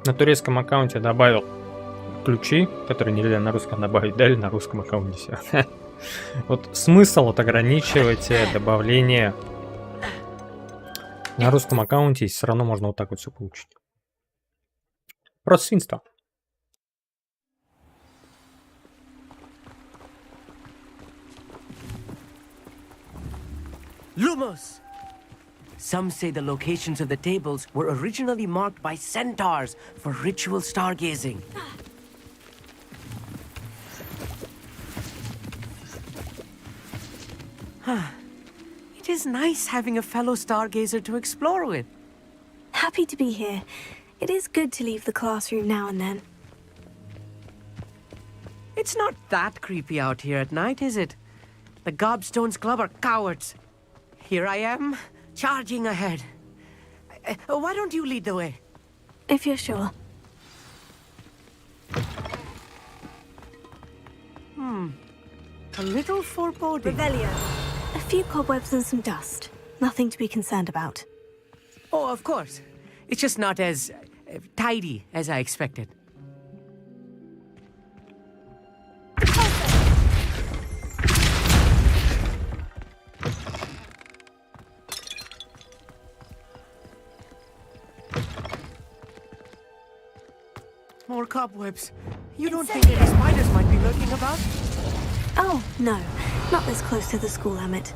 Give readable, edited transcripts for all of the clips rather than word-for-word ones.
На турецком аккаунте добавил ключи, которые нельзя на русском добавить, дали на русском аккаунте все. Вот смысл вот ограничивать добавление на русском аккаунте, если все равно можно вот так вот все получить. Просто свинство. Lumos! Some say the locations of the tables were originally marked by centaurs for ritual stargazing. It is nice having a fellow stargazer to explore with. Happy to be here. It is good to leave the classroom now and then. It's not that creepy out here at night, is it? The Gobstones Club are cowards. Here I am, charging ahead. Why don't you lead the way? If you're sure. A little foreboding. Revelio. A few cobwebs and some dust. Nothing to be concerned about. Oh, of course. It's just not as tidy as I expected. More cobwebs. You don't think any spiders might be lurking about? Oh, no. Not this close to the school, Emmett.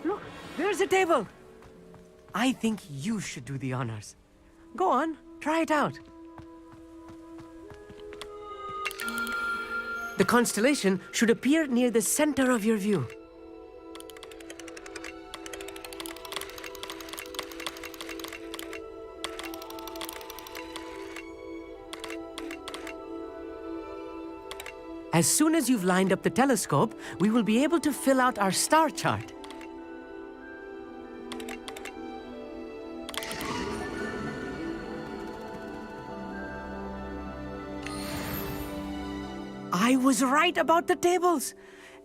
Look, there's a table. I think you should do the honors. Go on, try it out. The constellation should appear near the center of your view. As soon as you've lined up the telescope, we will be able to fill out our star chart. I was right about the tables.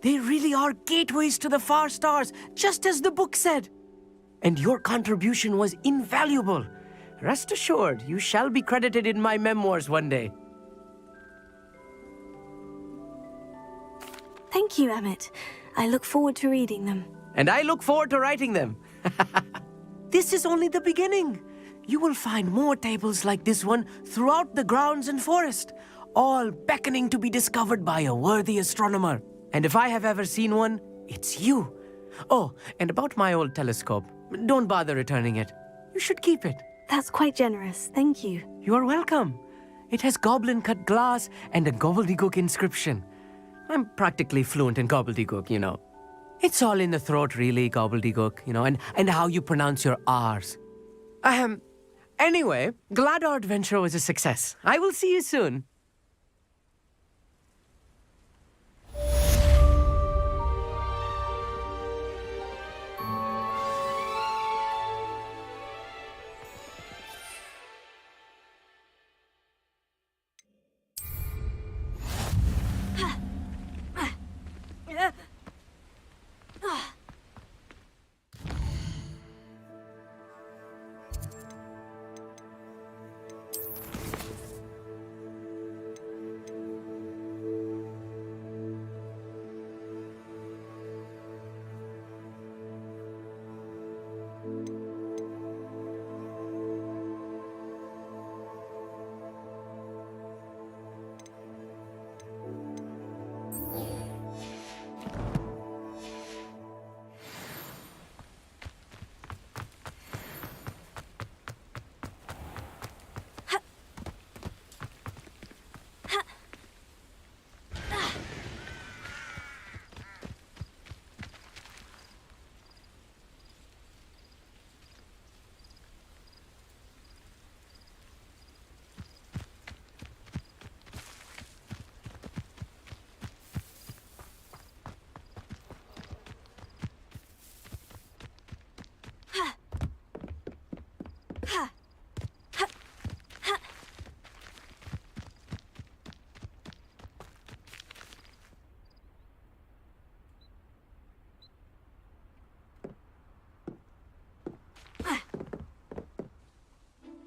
They really are gateways to the far stars, just as the book said. And your contribution was invaluable. Rest assured, you shall be credited in my memoirs one day. Thank you, Emmett. I look forward to reading them. And I look forward to writing them. This is only the beginning. You will find more tables like this one throughout the grounds and forest, all beckoning to be discovered by a worthy astronomer. And if I have ever seen one, it's you. Oh, and about my old telescope, don't bother returning it. You should keep it. That's quite generous. Thank you. You are welcome. It has goblin-cut glass and a gobbledygook inscription. I'm practically fluent in gobbledygook, you know. It's all in the throat, really, gobbledygook, you know, and how you pronounce your R's. Anyway, glad our adventure was a success. I will see you soon.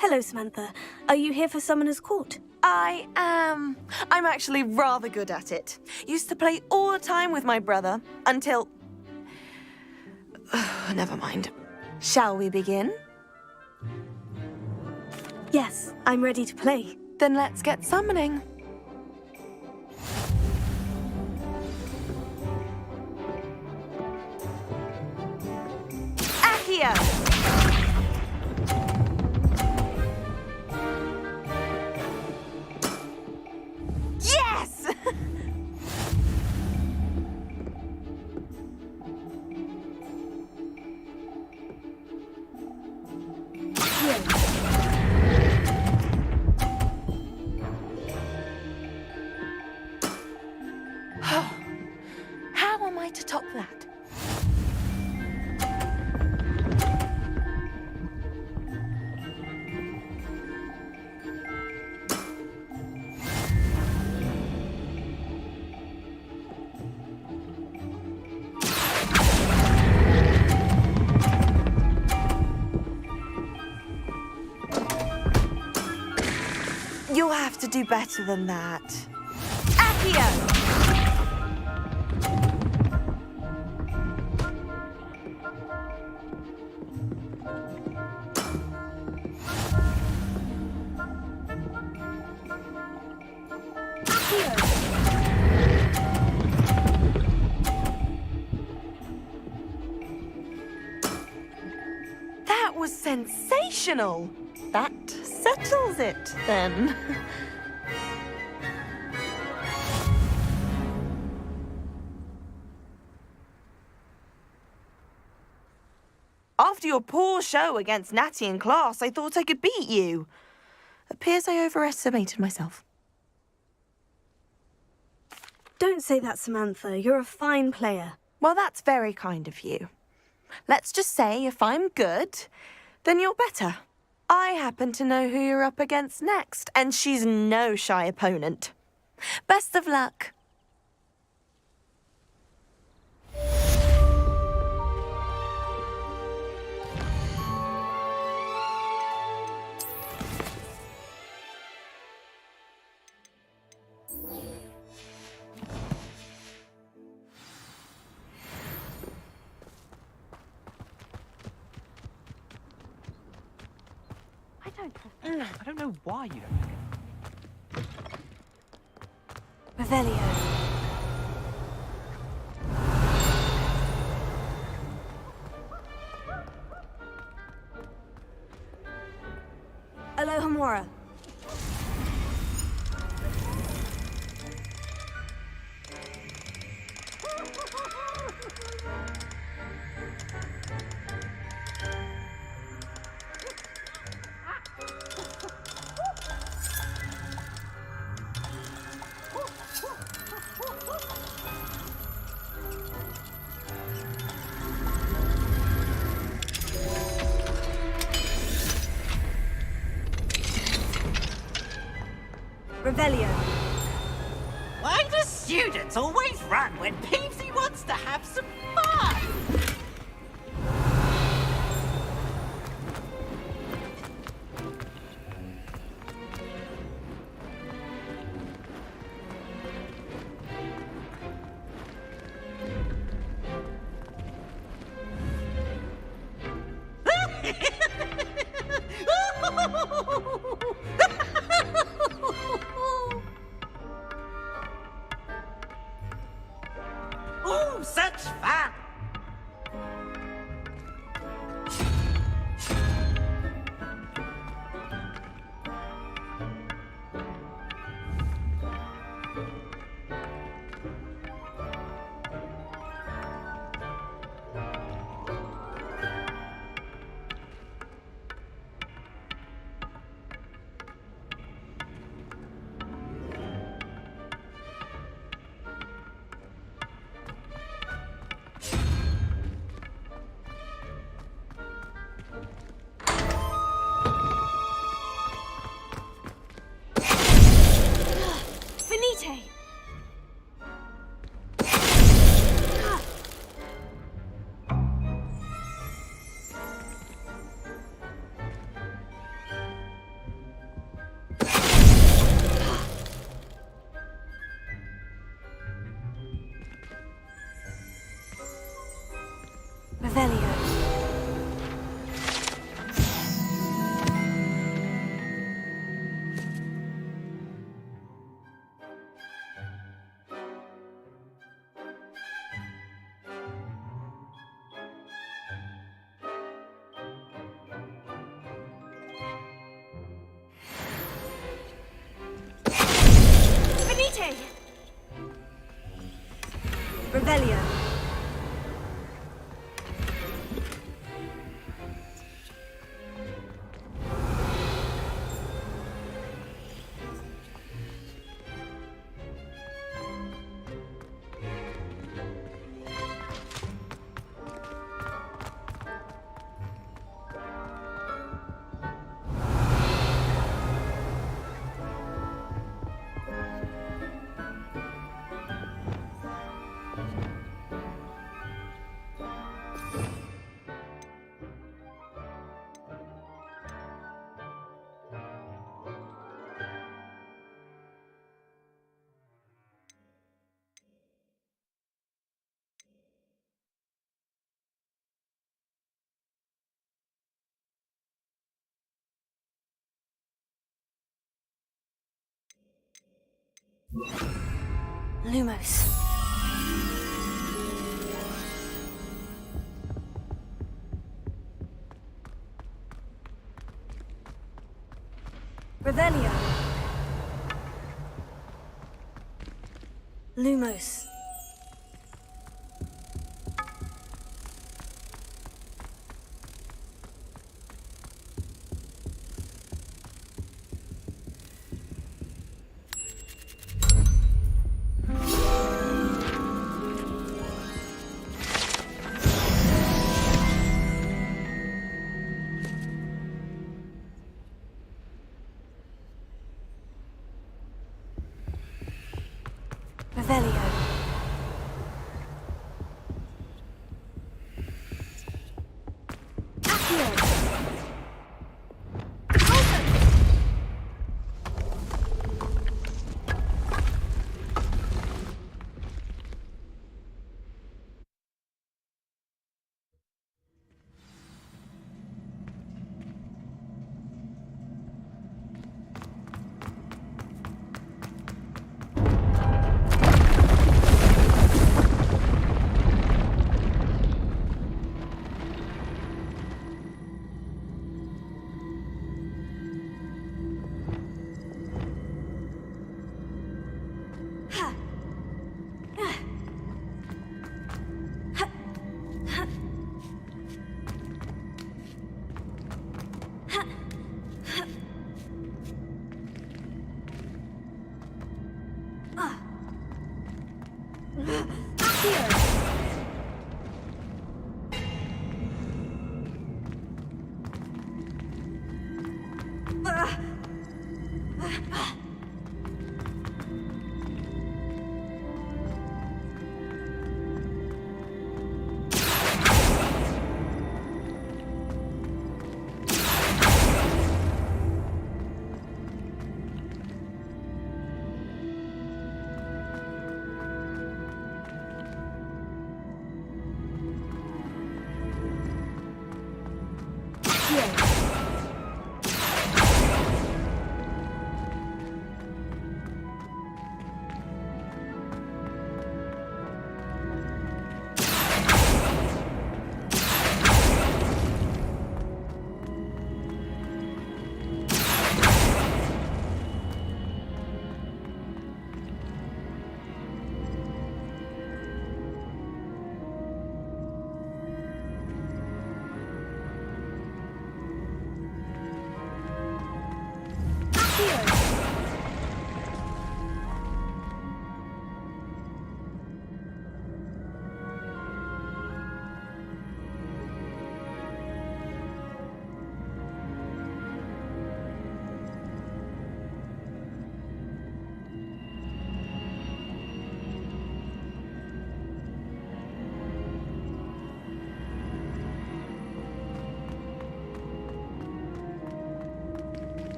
Hello, Samantha. Are you here for Summoner's Court? I am. I'm actually rather good at it. Used to play all the time with my brother until... Never mind. Shall we begin? Yes, I'm ready to play. Then let's get summoning. Accio! Yes! How am I to top that? You'll have to do better than that. Accio! That was sensational. That settles it, then. After your poor show against Natty in class, I thought I could beat you. Appears I overestimated myself. Don't say that, Samantha. You're a fine player. Well, that's very kind of you. Let's just say if I'm good, then you're better. I happen to know who you're up against next, and she's no shy opponent. Best of luck. I don't know why you don't. Revelio. Alohomora. Revelio. Why do students always run when Peavesy wants to have some fun? Oh, such fun! Finite. Revelio. Lumos. Revelio. Lumos. Revelio. Accio.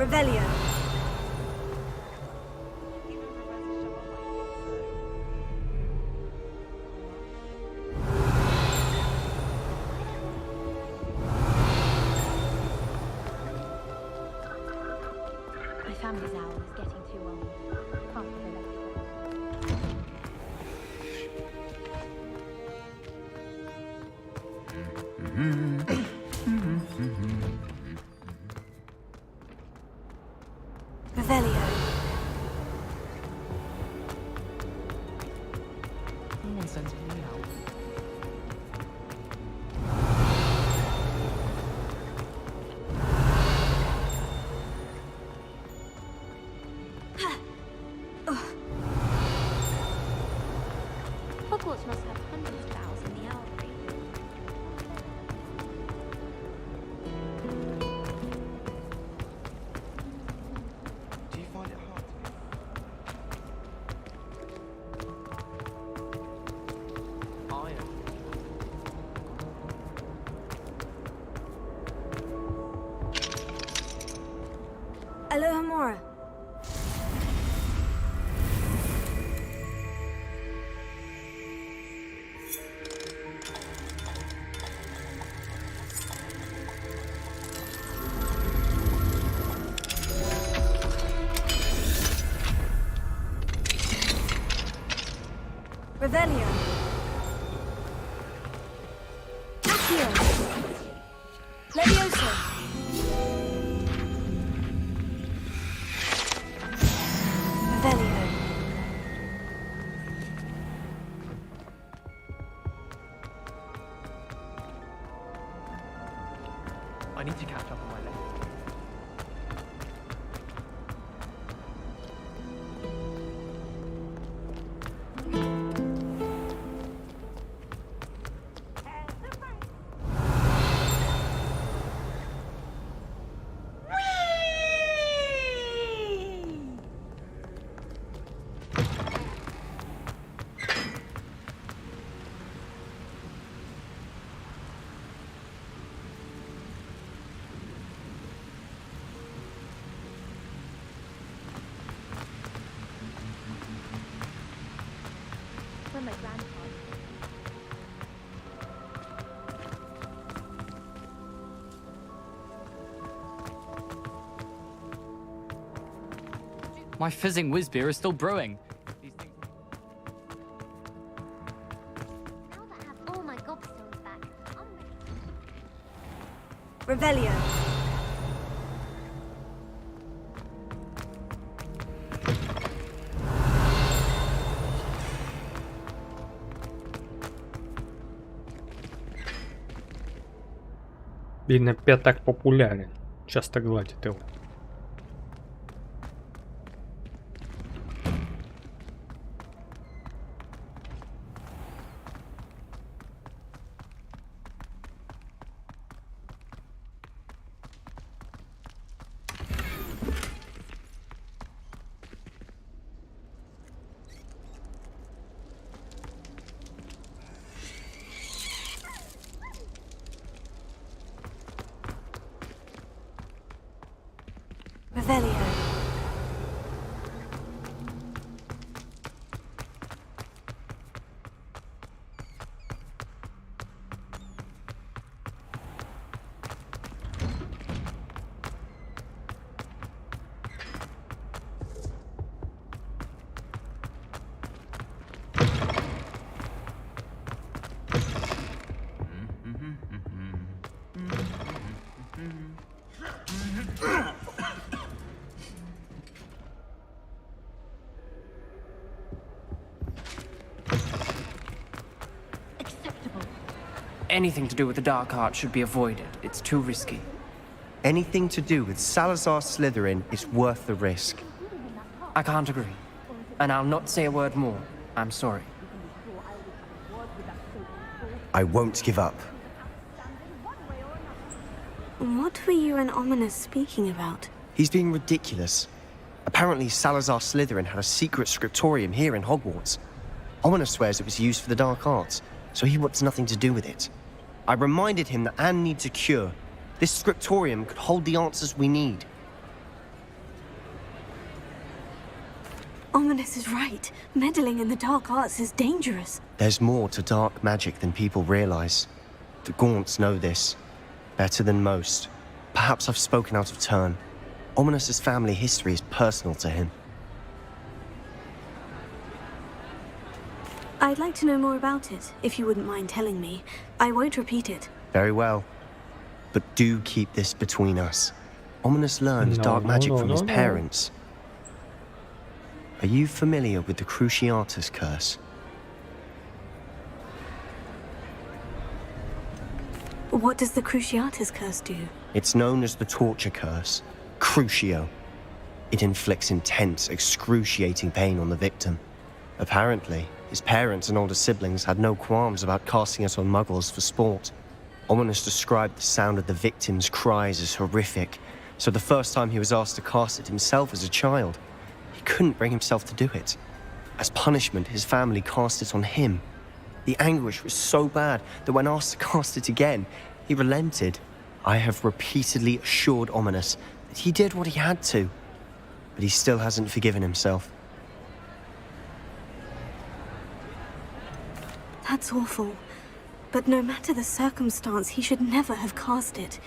Revelio. My family's owl is getting too old. Can't be elected. Revelio. Someone sends me out. Hogwarts must have hundreds of owls in the owlry. Do you find it hard to Iron. Aloha Mora. Revelio. Accio. Levioso. Revelio. I need to catch up on my lessons. When my grandpa. My fizzing whiz beer is still brewing. Now that I have all my gobstones back, I'm ready. Revelio. Видно, пятак популярен. Часто гладит его. Revelio. Acceptable. Anything to do with the dark art should be avoided. It's too risky. Anything to do with Salazar Slytherin is worth the risk. I can't agree. And I'll not say a word more. I'm sorry. I won't give up. What were you and Ominous speaking about? He's being ridiculous. Apparently, Salazar Slytherin had a secret scriptorium here in Hogwarts. Ominous swears it was used for the dark arts, so he wants nothing to do with it. I reminded him that Anne needs a cure. This scriptorium could hold the answers we need. Ominous is right. Meddling in the dark arts is dangerous. There's more to dark magic than people realize. The Gaunts know this. Better than most. Perhaps I've spoken out of turn. Ominous's family history is personal to him. I'd like to know more about it, if you wouldn't mind telling me. I won't repeat it. Very well. But do keep this between us. Ominous learned dark magic from his parents. Are you familiar with the Cruciatus curse? What does the Cruciatus curse do? It's known as the torture curse, Crucio. It inflicts intense, excruciating pain on the victim. Apparently, his parents and older siblings had no qualms about casting it on muggles for sport. Ominous described the sound of the victim's cries as horrific, so the first time he was asked to cast it himself as a child, he couldn't bring himself to do it. As punishment, his family cast it on him. The anguish was so bad that when asked to cast it again, he relented. I have repeatedly assured Ominous that he did what he had to, but he still hasn't forgiven himself. That's awful. But no matter the circumstance, he should never have cast it.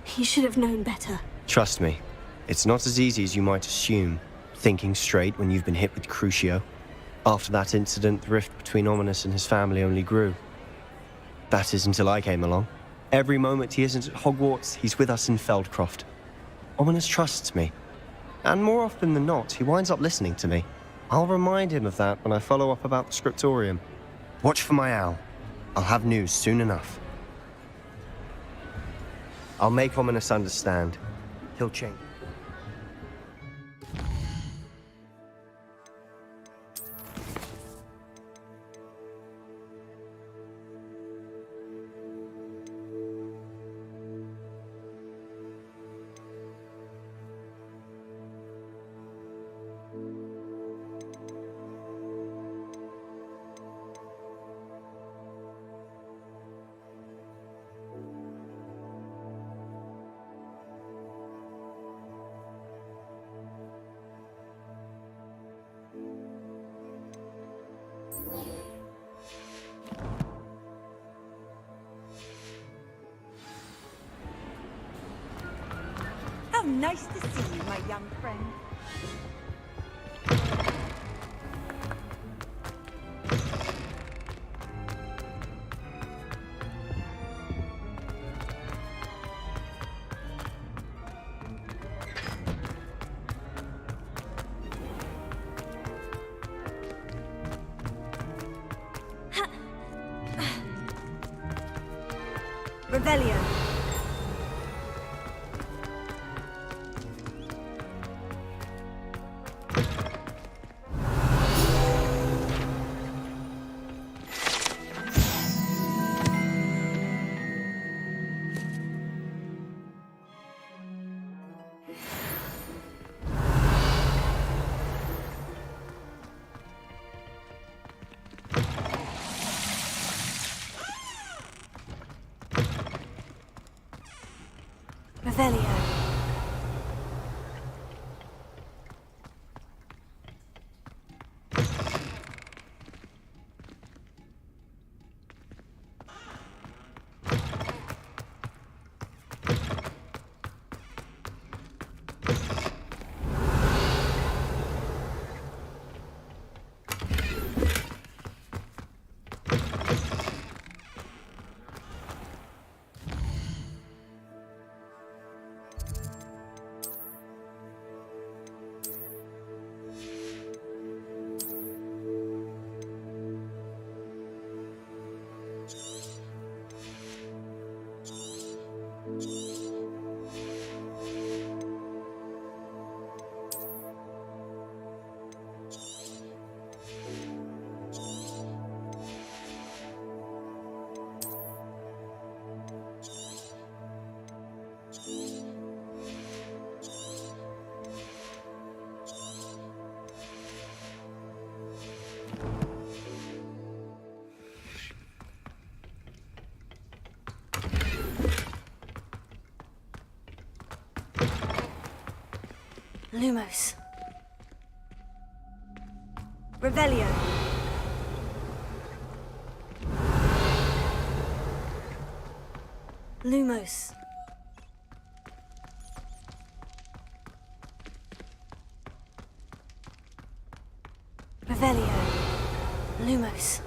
He should have known better. Trust me, it's not as easy as you might assume, thinking straight when you've been hit with Crucio. After that incident, the rift between Ominous and his family only grew. That is until I came along. Every moment he isn't at Hogwarts, he's with us in Feldcroft. Ominous trusts me. And more often than not, he winds up listening to me. I'll remind him of that when I follow up about the scriptorium. Watch for my owl. I'll have news soon enough. I'll make Ominous understand. He'll change. How nice to see you, my young friend. Revelio. Revelio. Lumos. Revelio. Lumos. Revelio. Lumos.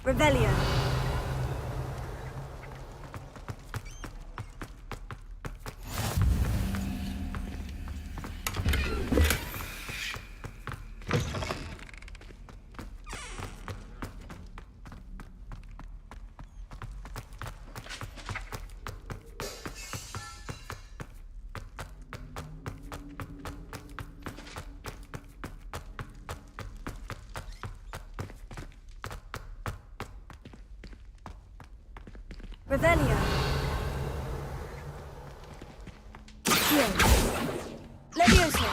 Revelio. Revelio. Accio. Levioso.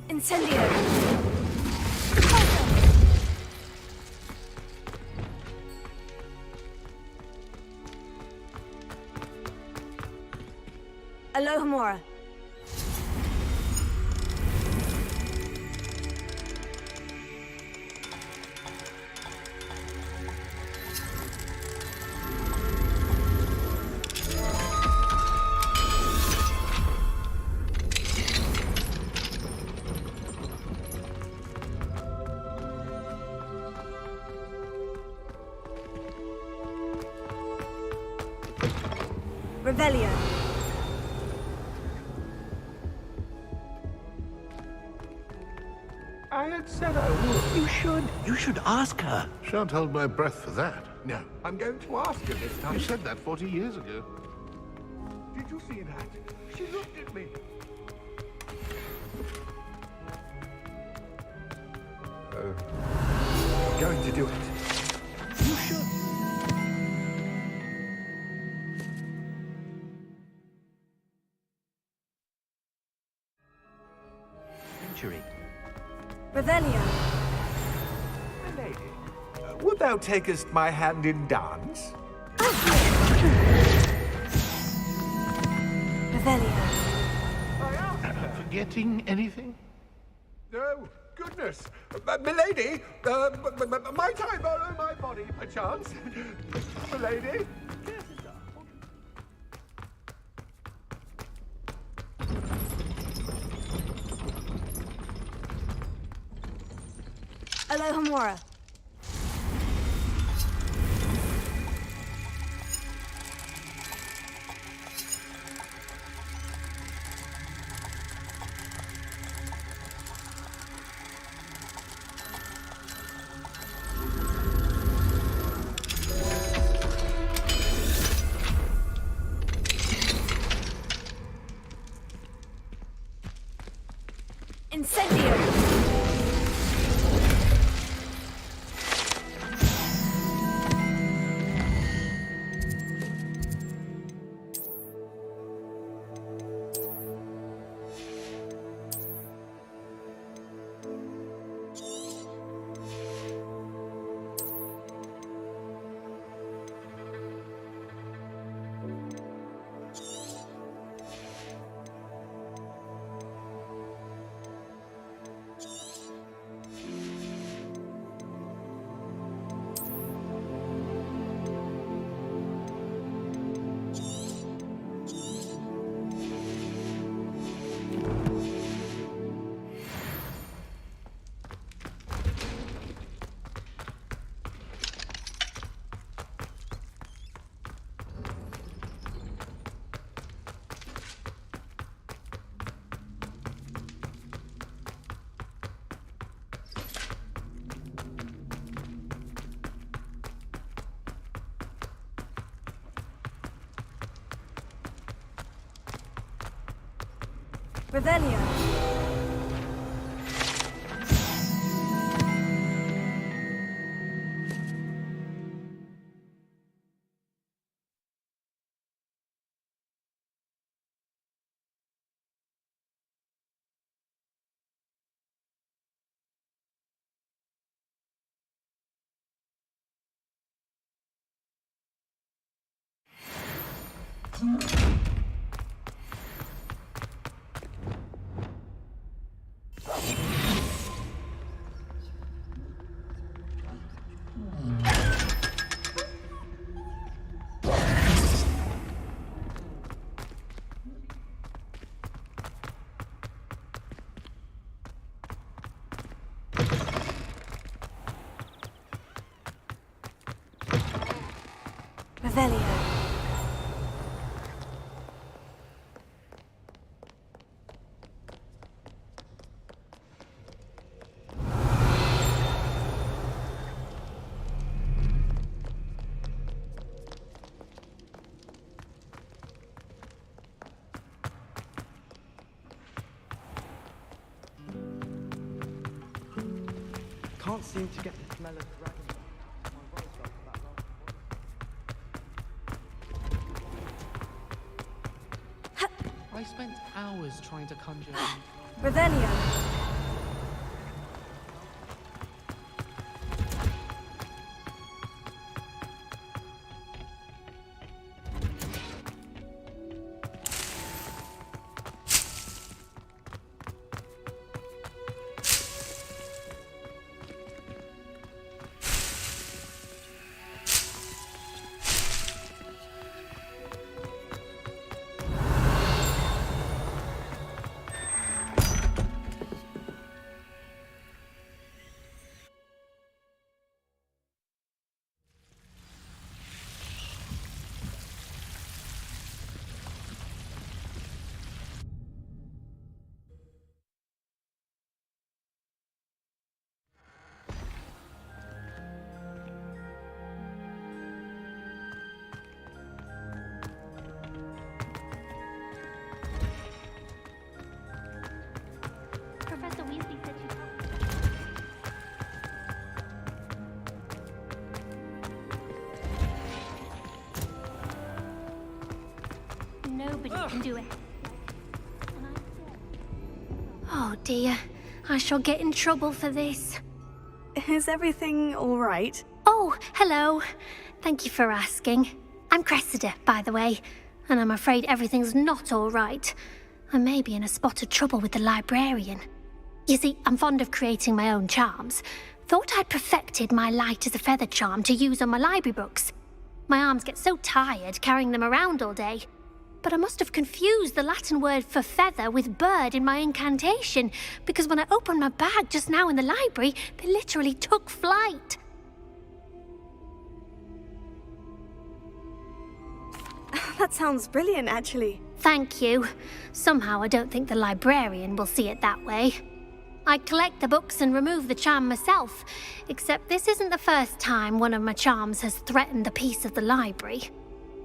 Incendio. Alohomora. Revelio. I had said I would. You should ask her. Shan't hold my breath for that. No, I'm going to ask her this time. You said that 40 years ago. Did you see that? She looked at me. I'm going to do it. You should. Century. Revelio. My lady, would thou takest my hand in dance? Revelio. Forgetting anything? No, goodness. Milady, might I borrow my body, perchance? Milady? Alohomora. Incendio. Revelio. Revelio. Can't seem to get the smell of dragon. My rose felt that long. I spent hours trying to conjure. Revelio. Professor Weasley said you Nobody can do it. Oh dear, I shall get in trouble for this. Is everything all right? Oh, hello. Thank you for asking. I'm Cressida, by the way, and I'm afraid everything's not all right. I may be in a spot of trouble with the librarian. You see, I'm fond of creating my own charms. Thought I'd perfected my light as a feather charm to use on my library books. My arms get so tired carrying them around all day. But I must have confused the Latin word for feather with bird in my incantation, because when I opened my bag just now in the library, they literally took flight. That sounds brilliant, actually. Thank you. Somehow I don't think the librarian will see it that way. I collect the books and remove the charm myself, except this isn't the first time one of my charms has threatened the peace of the library.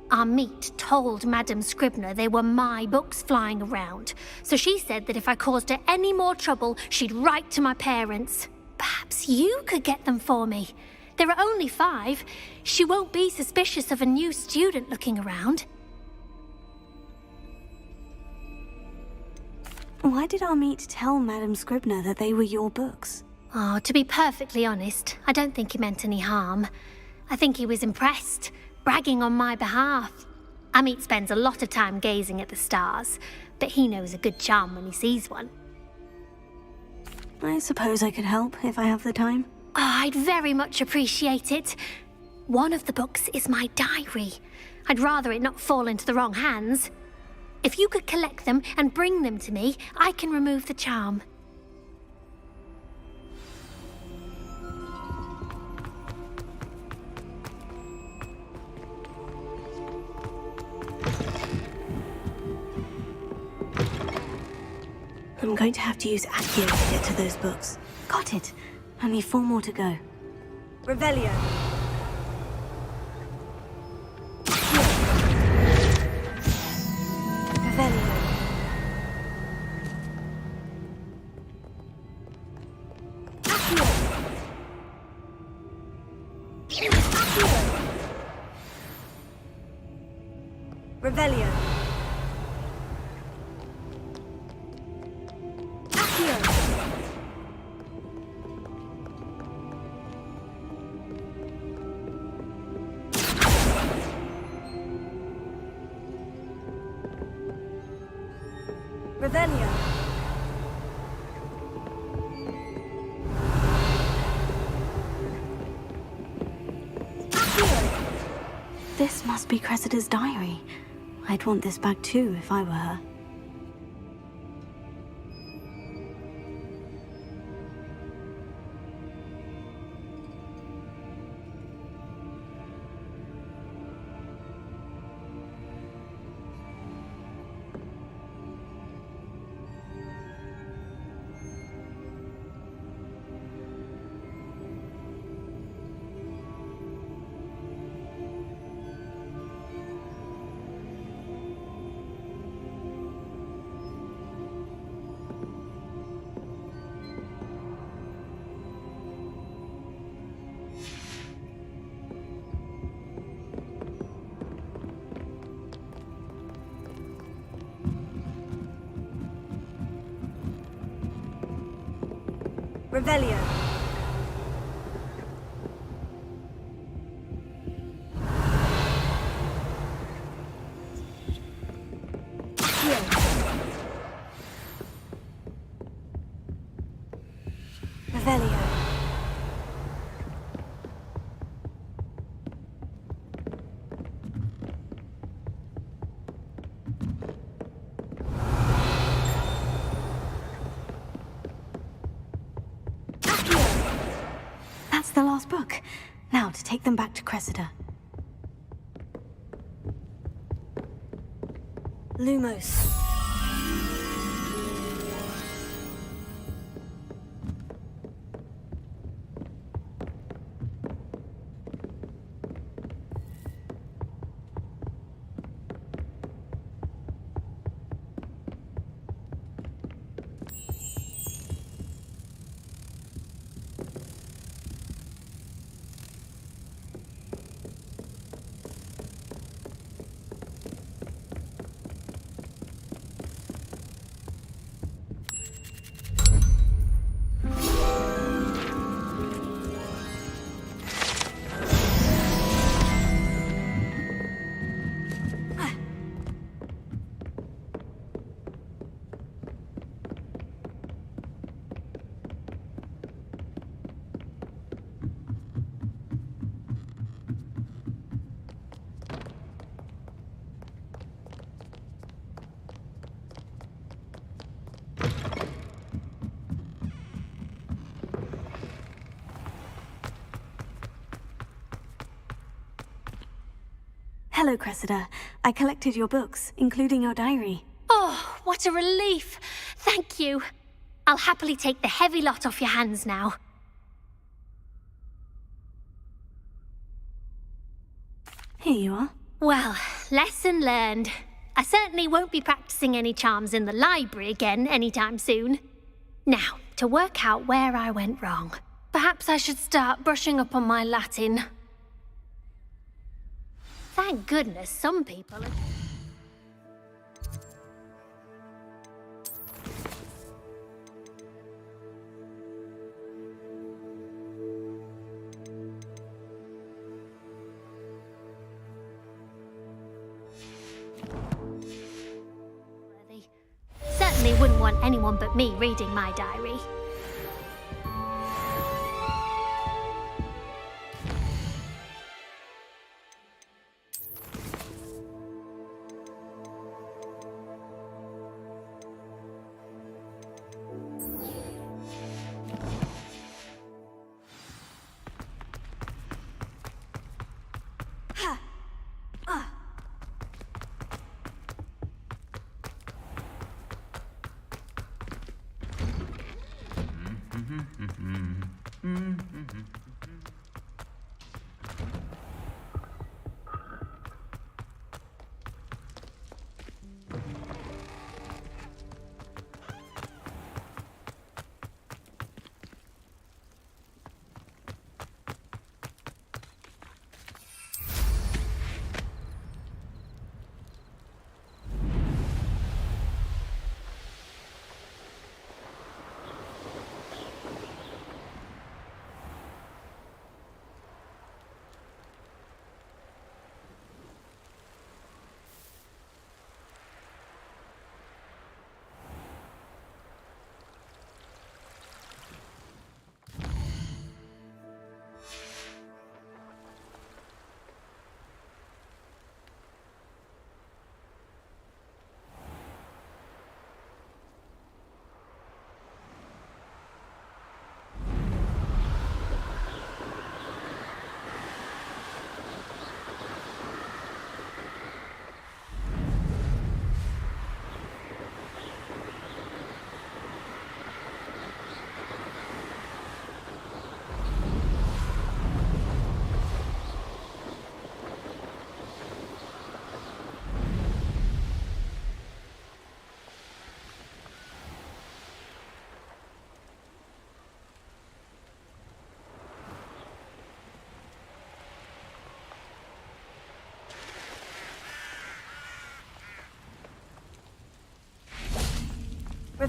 Our meet told Madame Scribner they were my books flying around, so she said that if I caused her any more trouble, she'd write to my parents. Perhaps you could get them for me. There are only 5. She won't be suspicious of a new student looking around. Why did our meet tell Madame Scribner that they were your books? Oh, to be perfectly honest, I don't think he meant any harm. I think he was impressed, bragging on my behalf. Amit spends a lot of time gazing at the stars, but he knows a good charm when he sees one. I suppose I could help if I have the time. Oh, I'd very much appreciate it. One of the books is my diary. I'd rather it not fall into the wrong hands. If you could collect them and bring them to me, I can remove the charm. I'm going to have to use Accio to get to those books. Got it. Only 4 more to go. Revelio. Revelio. Revelio. Revelio. This must be Cressida's diary. I'd want this back too if I were her. Revelio. Revelio. That's the last book. Now to take them back to Cressida. Lumos. Hello, Cressida. I collected your books, including your diary. Oh, what a relief. Thank you. I'll happily take the heavy lot off your hands now. Here you are. Well, lesson learned. I certainly won't be practicing any charms in the library again anytime soon. Now, to work out where I went wrong. Perhaps I should start brushing up on my Latin. Thank goodness some people are... Certainly wouldn't want anyone but me reading my diary.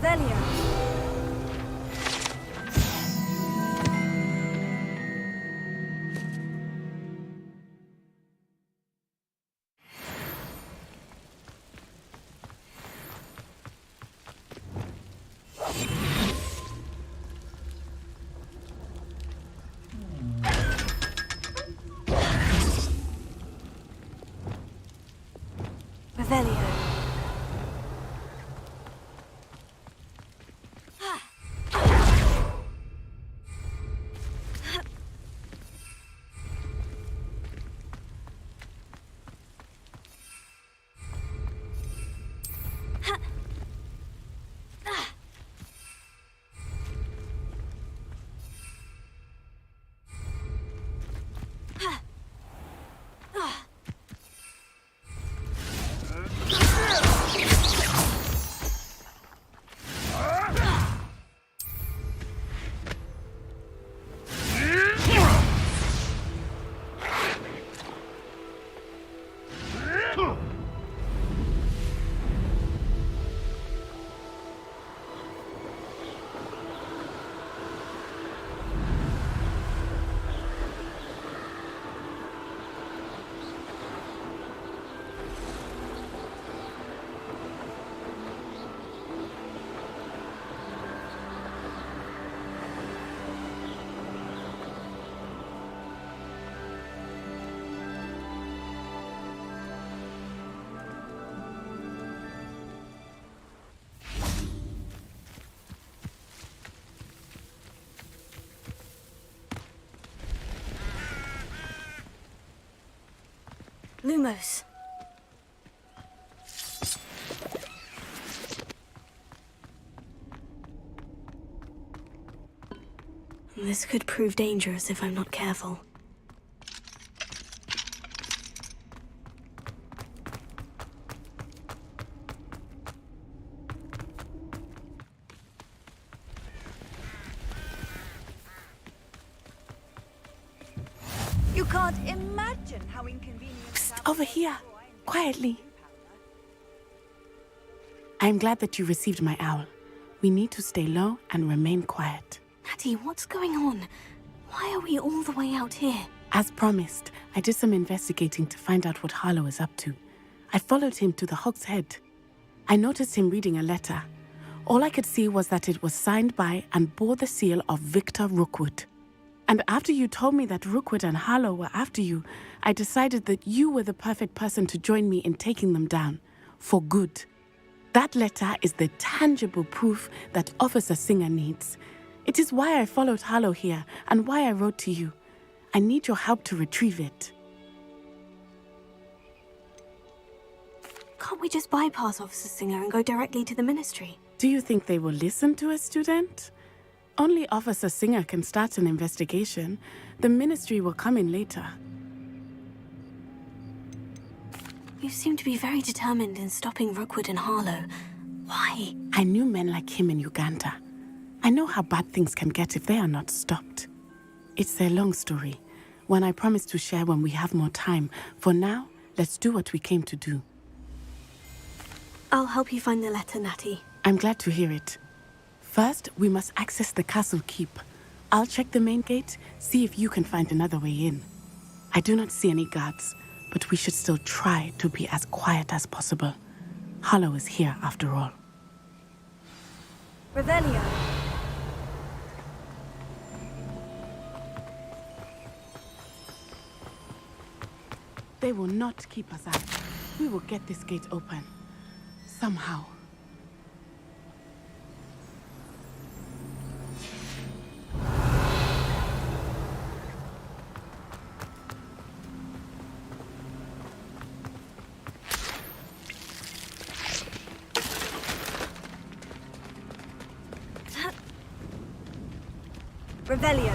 Revelio. Revelio. Lumos. This could prove dangerous if I'm not careful. You can't imagine how inconvenient. Psst, over here. Quietly. I'm glad that you received my owl. We need to stay low and remain quiet. Natty, what's going on? Why are we all the way out here? As promised, I did some investigating to find out what Harlow is up to. I followed him to the Hog's Head. I noticed him reading a letter. All I could see was that it was signed by and bore the seal of Victor Rookwood. And after you told me that Rookwood and Harlow were after you, I decided that you were the perfect person to join me in taking them down. For good. That letter is the tangible proof that Officer Singer needs. It is why I followed Harlow here and why I wrote to you. I need your help to retrieve it. Can't we just bypass Officer Singer and go directly to the Ministry? Do you think they will listen to a student? Only Officer Singer can start an investigation. The Ministry will come in later. You seem to be very determined in stopping Rookwood and Harlow. Why? I knew men like him in Uganda. I know how bad things can get if they are not stopped. It's a long story, one I promise to share when we have more time. For now, let's do what we came to do. I'll help you find the letter, Natty. I'm glad to hear it. First, we must access the castle keep. I'll check the main gate, see if you can find another way in. I do not see any guards, but we should still try to be as quiet as possible. Harlow is here after all. Revelio. They will not keep us out. We will get this gate open. Somehow. Revelio.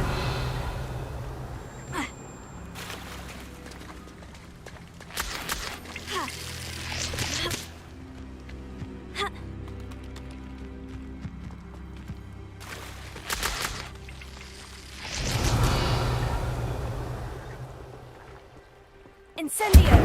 Incendio.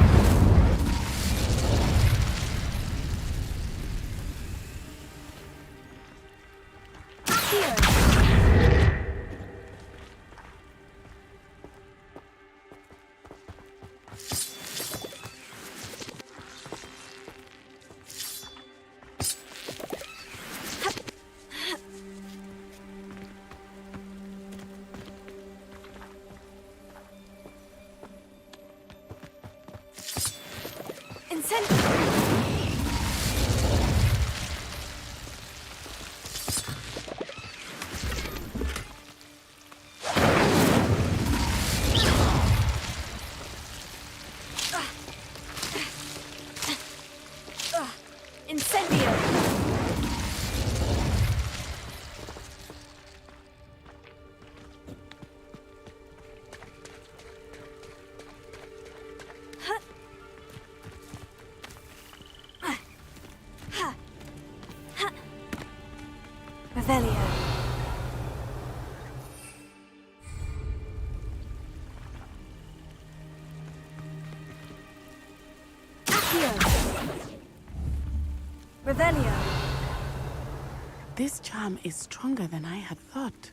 This charm is stronger than I had thought.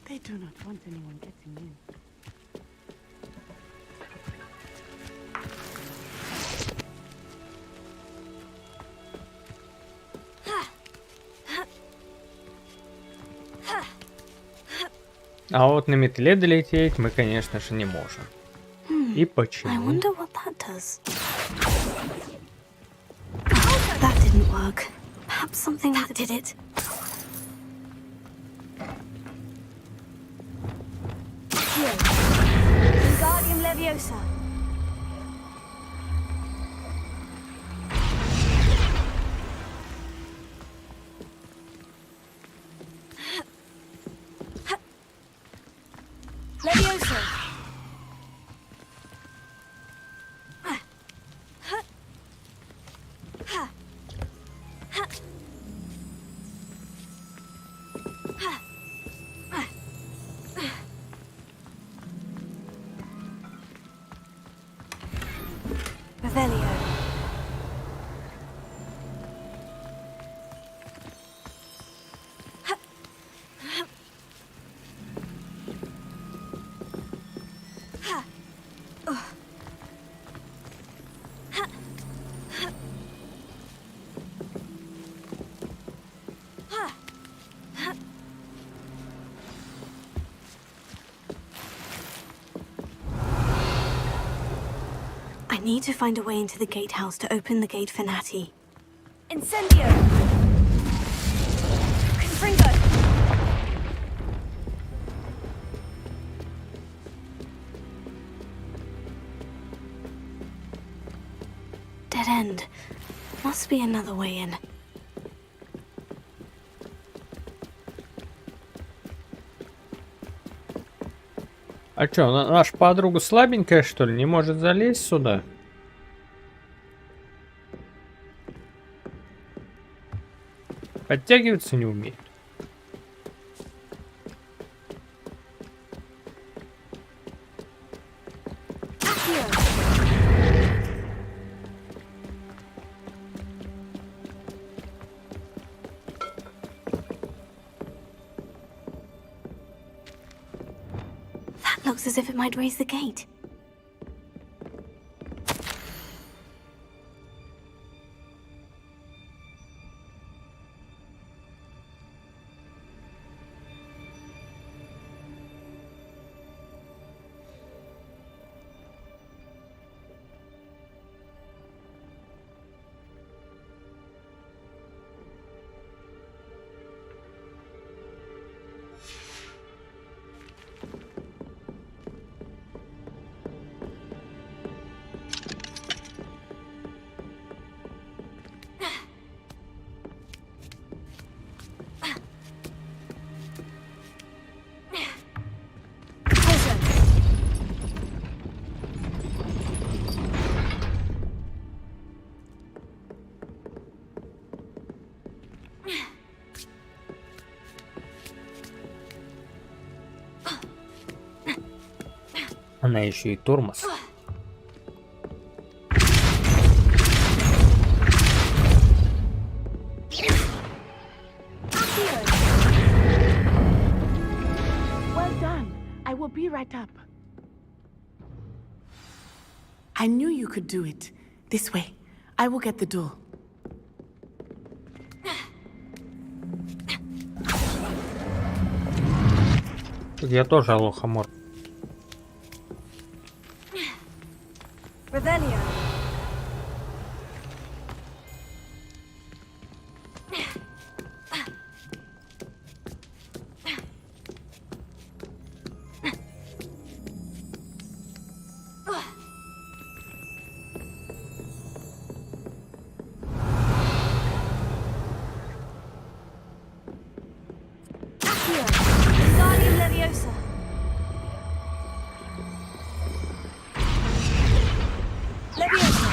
They do not want anyone getting in. А вот на метле долететь мы, конечно же, не можем. И почему? I wonder what that does. That didn't work. Perhaps something that did it. Wingardium Leviosa. Leviosa. Revelio. I need to find a way into the gatehouse to open the gate for Natty. Incendio! Confringo! Dead end. Must be another way in. А чё, наша подруга слабенькая, что ли? Не может залезть сюда? Подтягиваться не умеет. Looks as if it might raise the gate. Она еще и тормоз. I will be right up. I knew you could do it. This way. I will get the door. Я тоже лохомор. Revelio. Guardian Leviosa. Leviosa.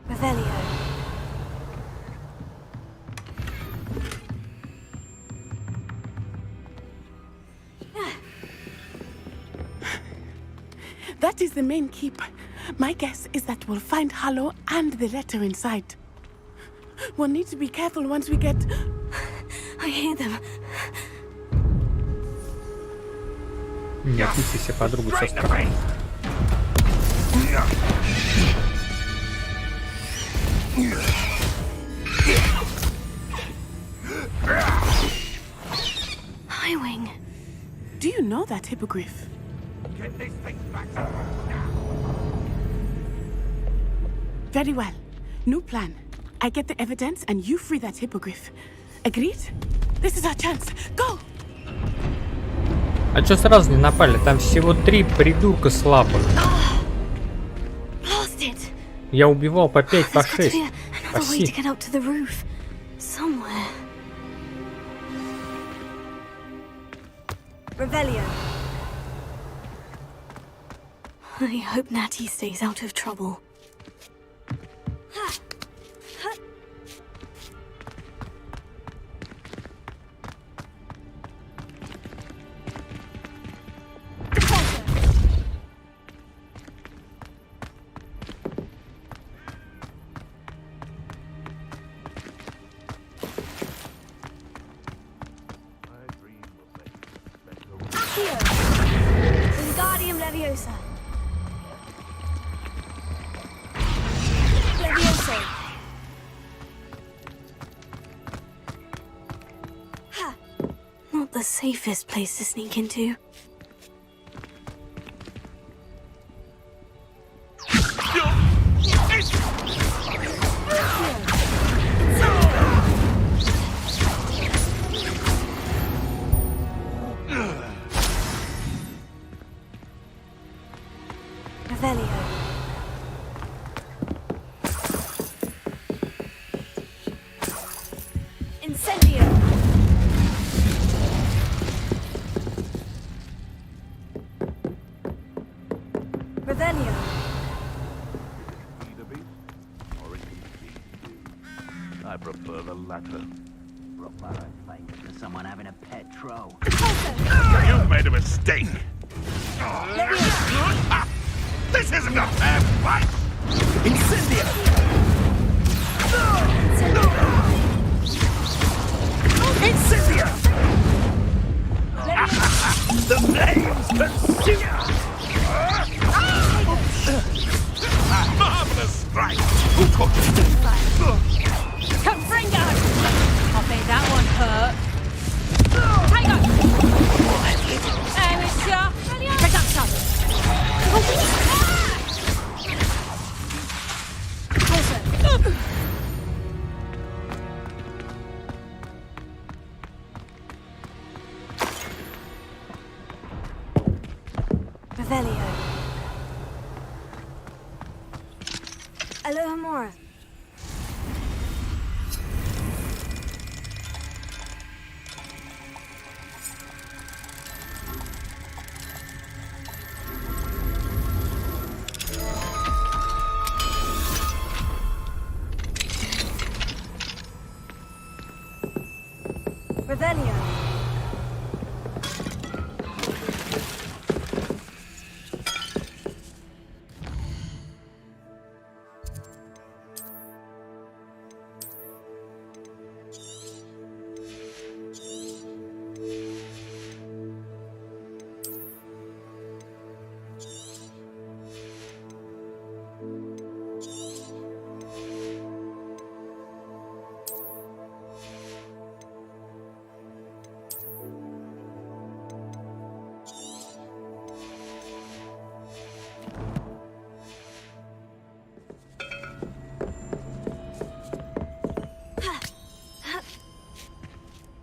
Revelio. That is the main keep. My guess is that we'll find Hollow and the letter inside. We'll need to be careful once we get... I hear them. Не опусти себе подругу со стороны. Highwing. Do you know that hippogriff? Get this thing back. Very well. New plan. I get the evidence and you free that hippogriff. Agreed? This is our chance. Go! А чё сразу не напали? Там всего 3 придурка слабых. Lost it. Я убивал по 5, по There's got to 6. be По another way to 7. get up to the roof. Somewhere. Revelio. I hope Natty stays out of trouble. Wingardium Leviosa. Leviosa. Ha! Not the safest place to sneak into. Revelio. Incendio. Revelio. I prefer the latter. To someone having a pet troll. You've made a mistake. This isn't a fair fight! Incendio! Incendio! The flames consume! Marvelous strike! Who caught you? Confringo! I bet that one hurt. Hang on! Hey, monsieur! Pick up some! Revelio. Alohomora. Revelio.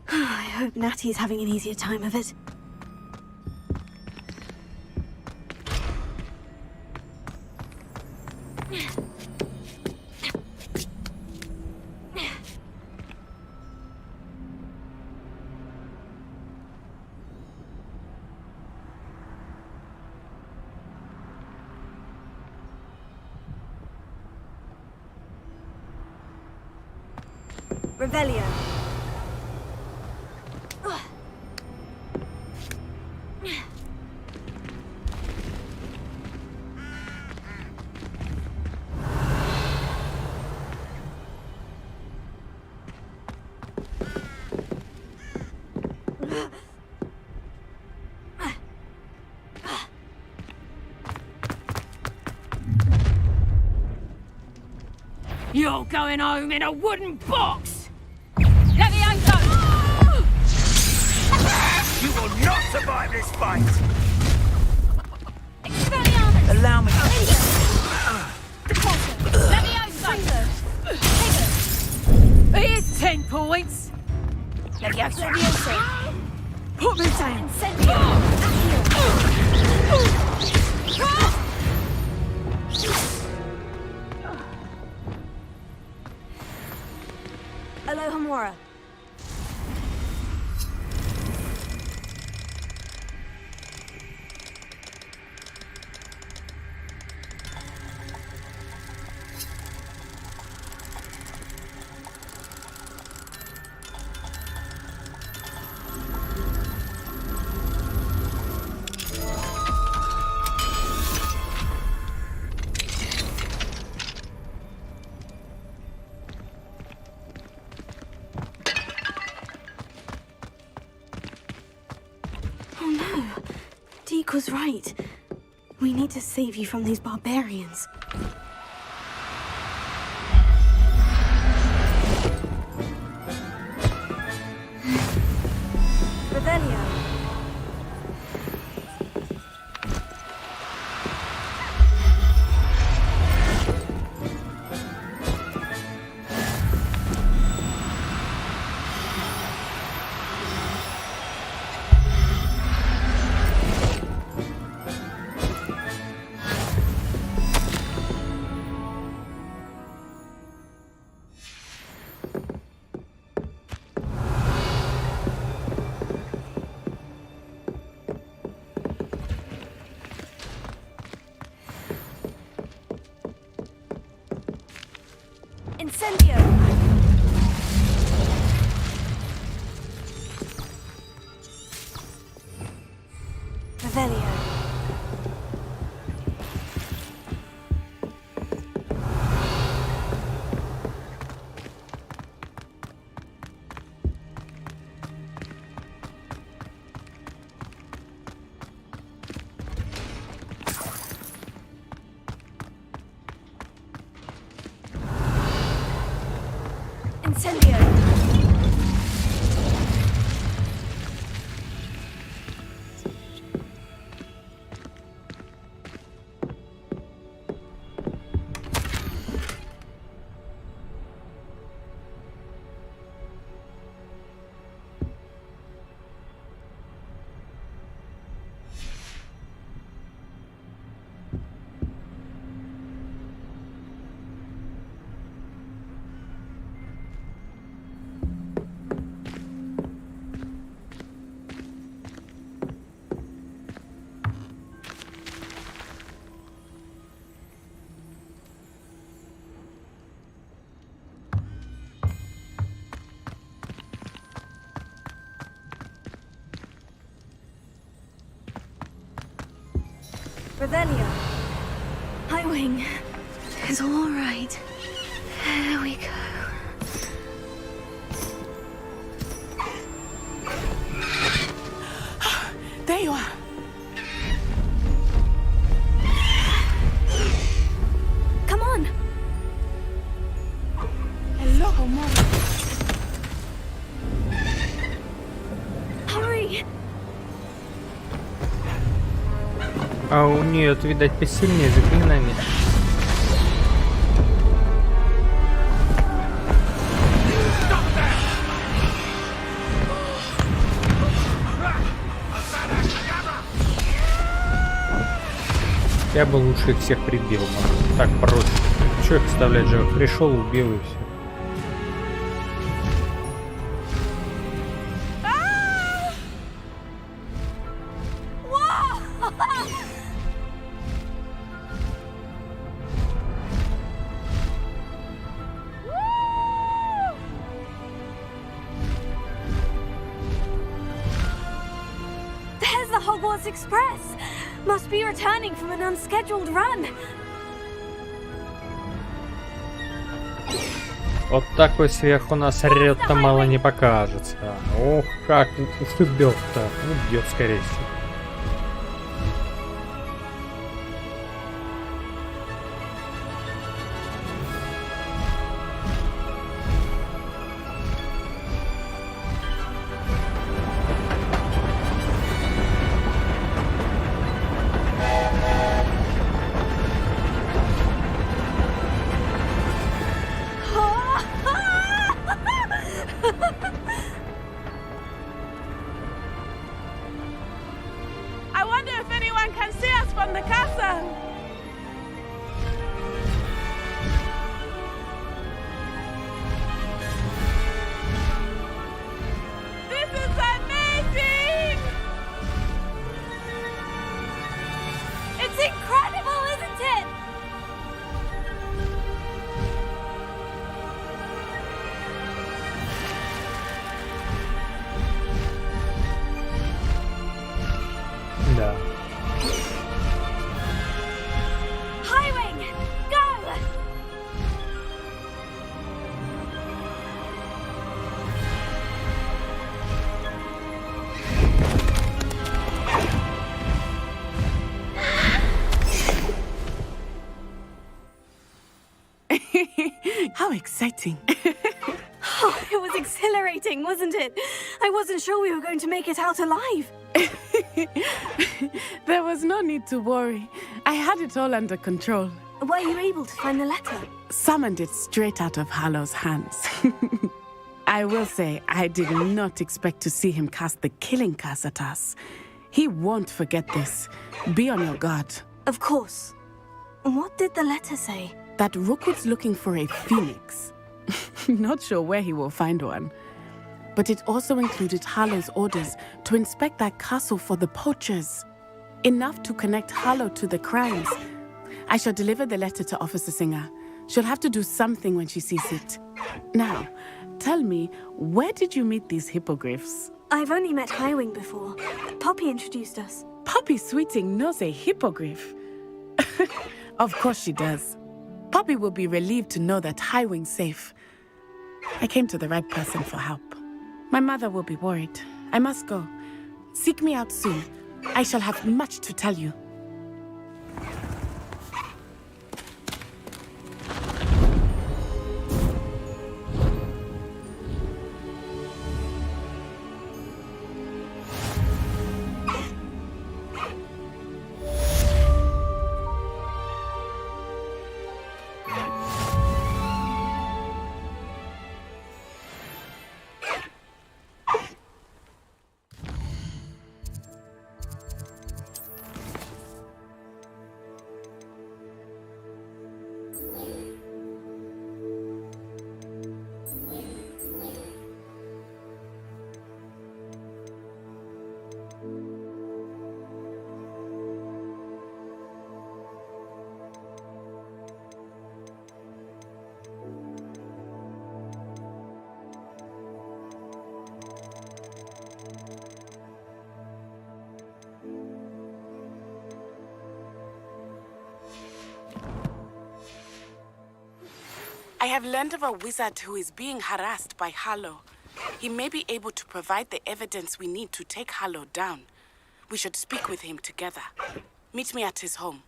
I hope Natty's having an easier time of it. Revelio. You're going home in a wooden box! Let me go! You will not survive this fight! Allow me. Let me go! Here's 10 points! Put me down! Alohomora. Oh no, Deke was right. We need to save you from these barbarians. Revelio. Incendio! Revelio. Incendio! Revelio. Highwing. It's all right. There we go. There you are. Come on. Hello, Mom. Hurry. А у нее, видать, посильнее заклинание. Я бы лучше их всех прибил, man. Так проще. Че их оставлять живых? Пришел, убил и все. There's the Hogwarts Express. Must be returning from an unscheduled run. Вот такой сверху нас орёт-то мало не покажется. Ох, как ушибёт-то. Убьёт, скорее всего. I wonder if anyone can see us from the castle. This is amazing! It's incredible, isn't it? Да. Highwing, go! How exciting. Oh, it was exhilarating, wasn't it? I wasn't sure we were going to make it out alive. There was no need to worry. I had it all under control. Were you able to find the letter? Summoned it straight out of Hallow's hands. I will say, I did not expect to see him cast the killing curse at us. He won't forget this. Be on your guard. Of course. What did the letter say? That Rookwood's looking for a phoenix. Not sure where he will find one. But it also included Harlow's orders to inspect that castle for the poachers. Enough to connect Harlow to the crimes. I shall deliver the letter to Officer Singer. She'll have to do something when she sees it. Now, tell me, where did you meet these hippogriffs? I've only met Highwing before. Poppy introduced us. Poppy Sweeting knows a hippogriff. Of course she does. Poppy will be relieved to know that Highwing's safe. I came to the right person for help. My mother will be worried. I must go. Seek me out soon. I shall have much to tell you. I have learned of a wizard who is being harassed by Harlow. He may be able to provide the evidence we need to take Harlow down. We should speak with him together. Meet me at his home.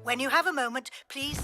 When you have a moment, please.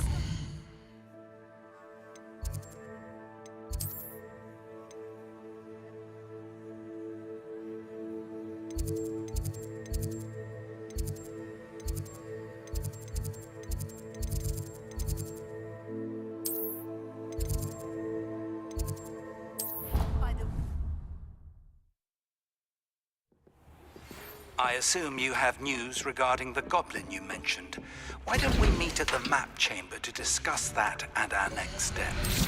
I assume you have news regarding the goblin you mentioned. Why don't we meet at the map chamber to discuss that and our next steps?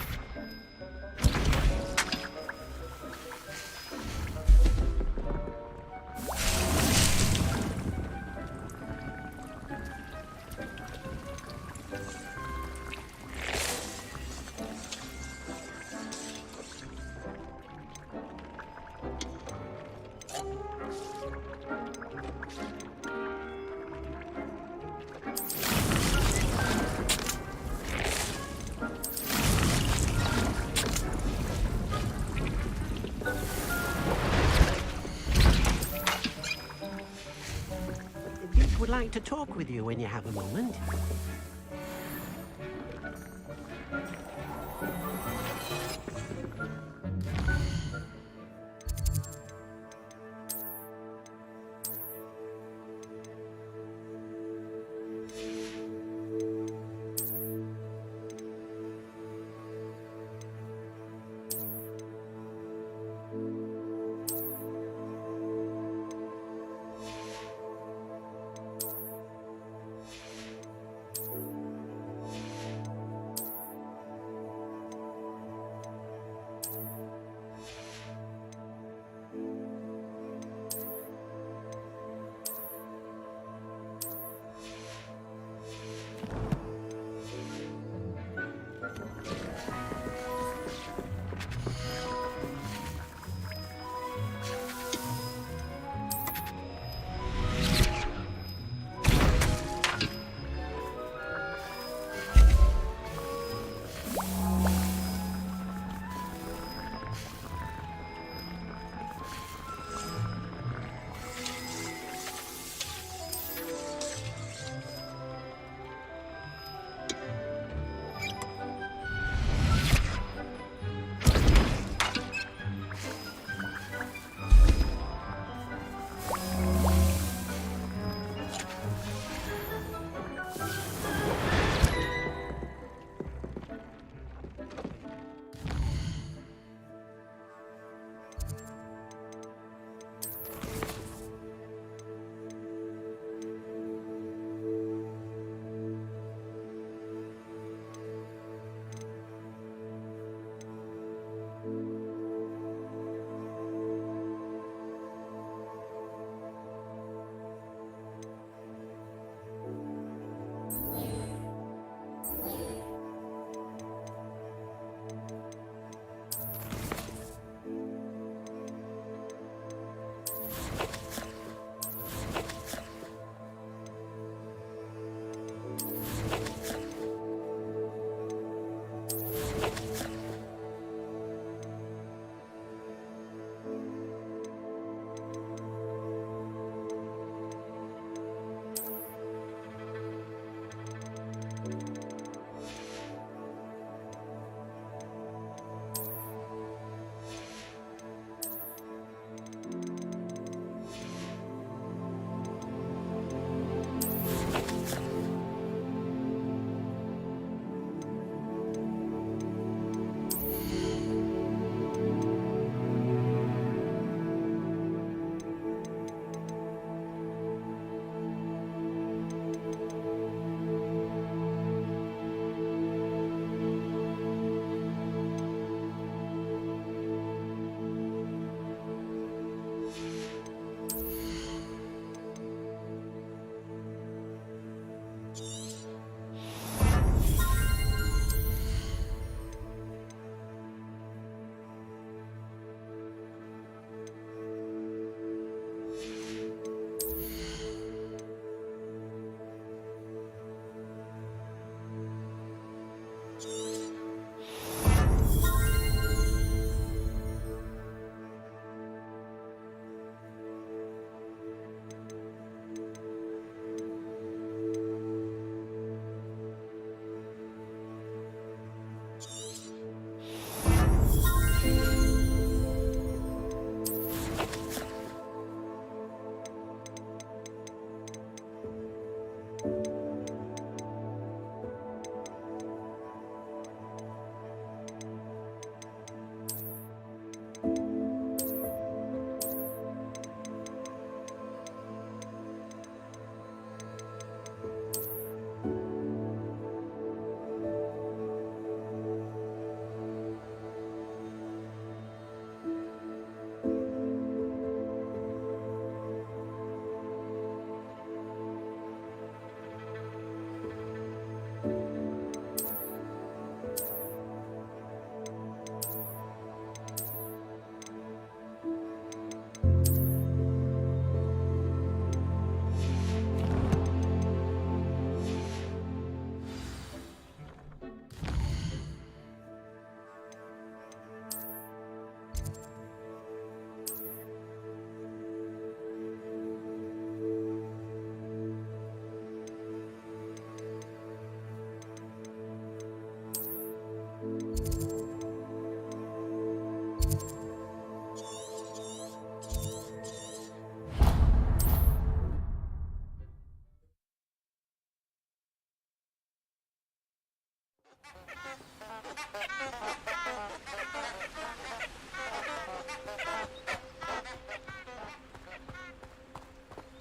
Duke would like to talk with you when you have a moment.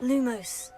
Lumos.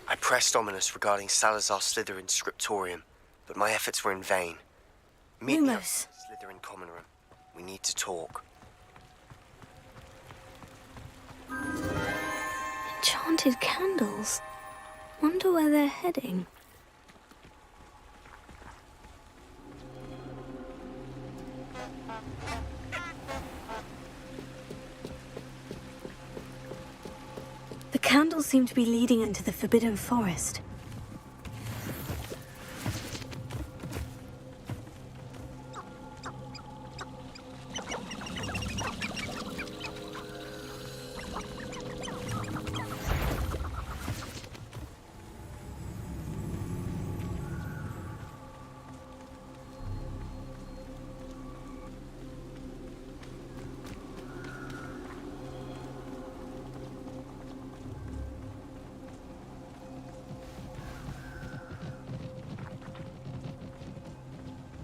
I pressed Ominous regarding Salazar Slytherin's scriptorium, but my efforts were in vain. Meet me Lumos. in the Slytherin common room. We need to talk. Enchanted candles. Wonder where they're heading. The candles seem to be leading into the Forbidden Forest.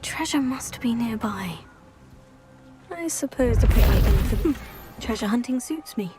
Treasure must be nearby. I suppose the picnic and the treasure hunting suits me.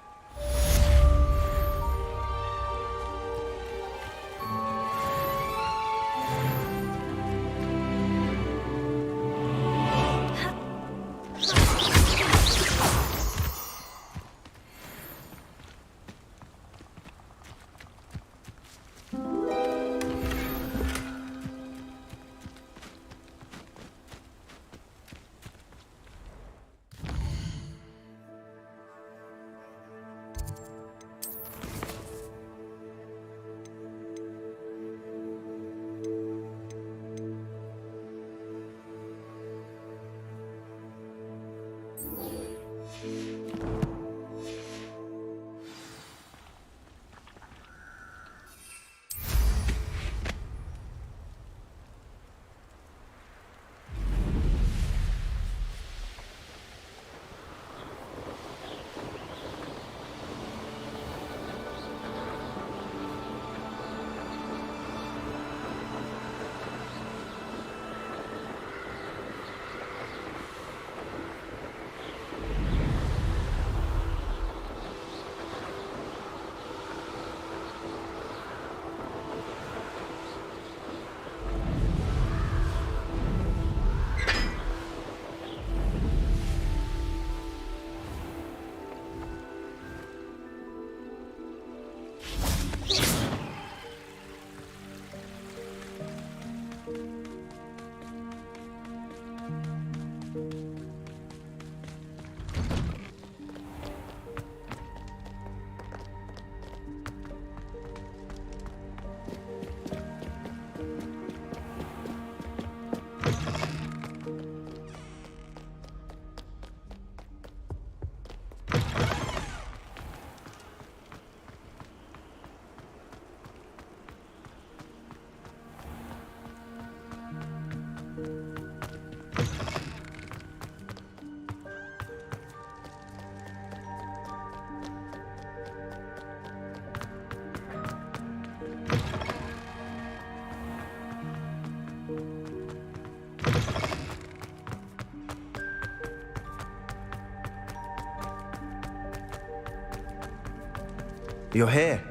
You're here.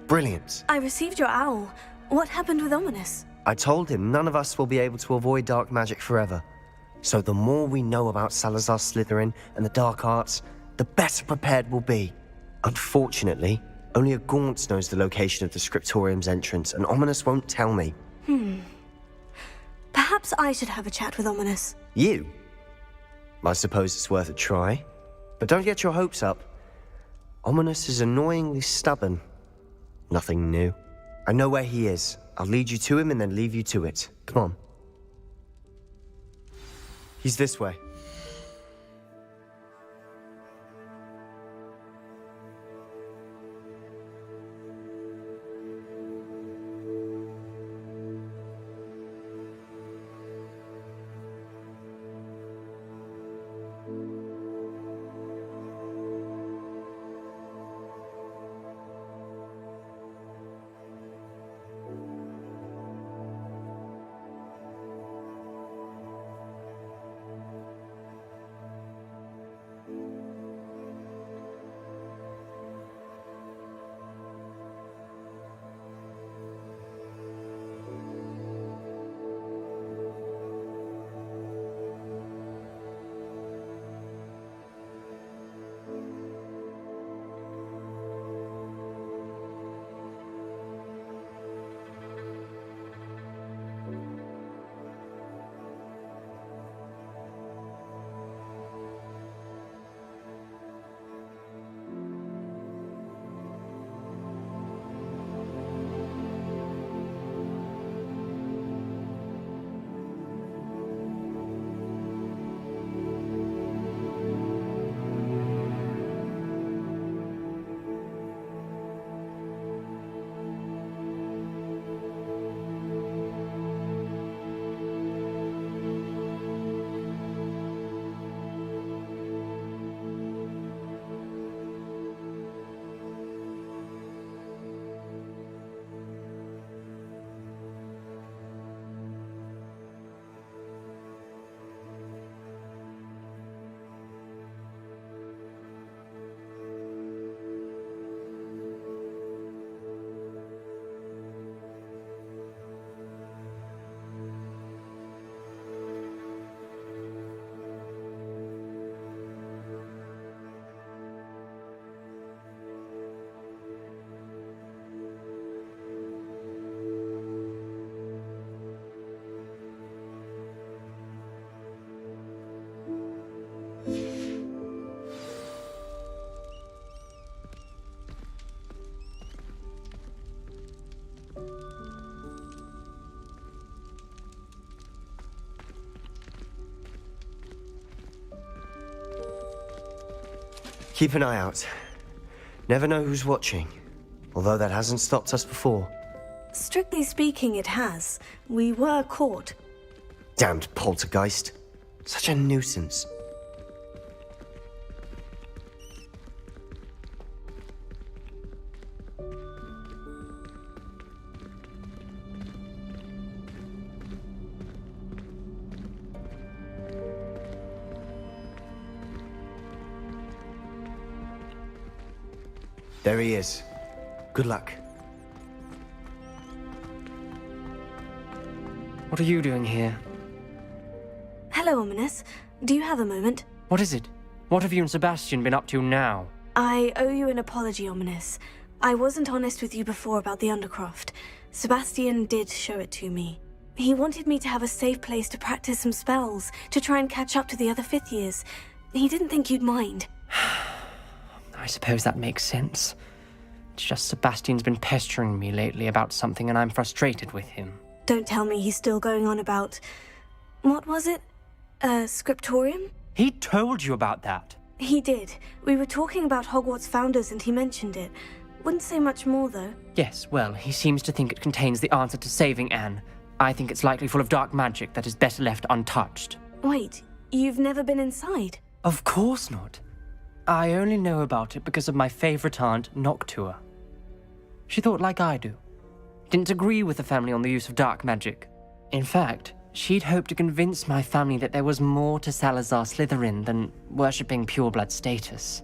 Brilliant. I received your owl. What happened with Ominous? I told him none of us will be able to avoid dark magic forever. So the more we know about Salazar Slytherin and the dark arts, the better prepared we'll be. Unfortunately, only a Gaunt knows the location of the scriptorium's entrance, and Ominous won't tell me. Perhaps I should have a chat with Ominous. You? I suppose it's worth a try. But don't get your hopes up. Ominous is annoyingly stubborn. Nothing new. I know where he is. I'll lead you to him and then leave you to it. Come on. He's this way. Keep an eye out. Never know who's watching. Although that hasn't stopped us before. Strictly speaking, it has. We were caught. Damned poltergeist. Such a nuisance. There he is. Good luck. What are you doing here? Hello, Ominous. Do you have a moment? What is it? What have you and Sebastian been up to now? I owe you an apology, Ominous. I wasn't honest with you before about the Undercroft. Sebastian did show it to me. He wanted me to have a safe place to practice some spells, to try and catch up to the other fifth years. He didn't think you'd mind. I suppose that makes sense. It's just Sebastian's been pestering me lately about something and I'm frustrated with him. Don't tell me he's still going on about... What was it? Scriptorium? He told you about that? He did. We were talking about Hogwarts founders and he mentioned it. Wouldn't say much more, though. Yes, well, he seems to think it contains the answer to saving Anne. I think it's likely full of dark magic that is better left untouched. Wait, you've never been inside? Of course not. I only know about it because of my favorite aunt, Noctua. She thought like I do. Didn't agree with the family on the use of dark magic. In fact, she'd hoped to convince my family that there was more to Salazar Slytherin than worshipping pureblood status.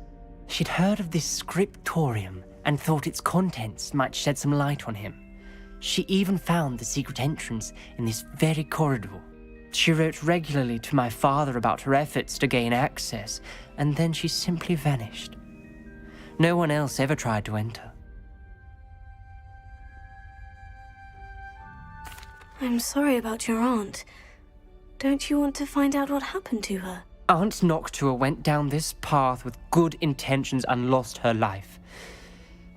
She'd heard of this scriptorium and thought its contents might shed some light on him. She even found the secret entrance in this very corridor. She wrote regularly to my father about her efforts to gain access, and then she simply vanished. No one else ever tried to enter. I'm sorry about your aunt. Don't you want to find out what happened to her? Aunt Noctua went down this path with good intentions and lost her life.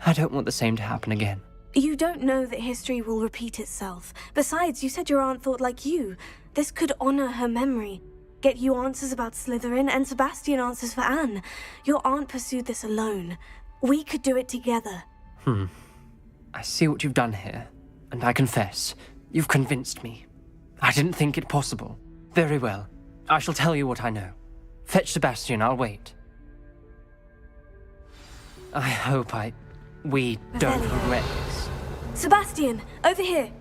I don't want the same to happen again. You don't know that history will repeat itself. Besides, you said your aunt thought like you. This could honor her memory. Get you answers about Slytherin, and Sebastian answers for Anne. Your aunt pursued this alone. We could do it together. I see what you've done here, and I confess, you've convinced me. I didn't think it possible. Very well. I shall tell you what I know. Fetch Sebastian, I'll wait. I hope we don't regret this. Sebastian, over here.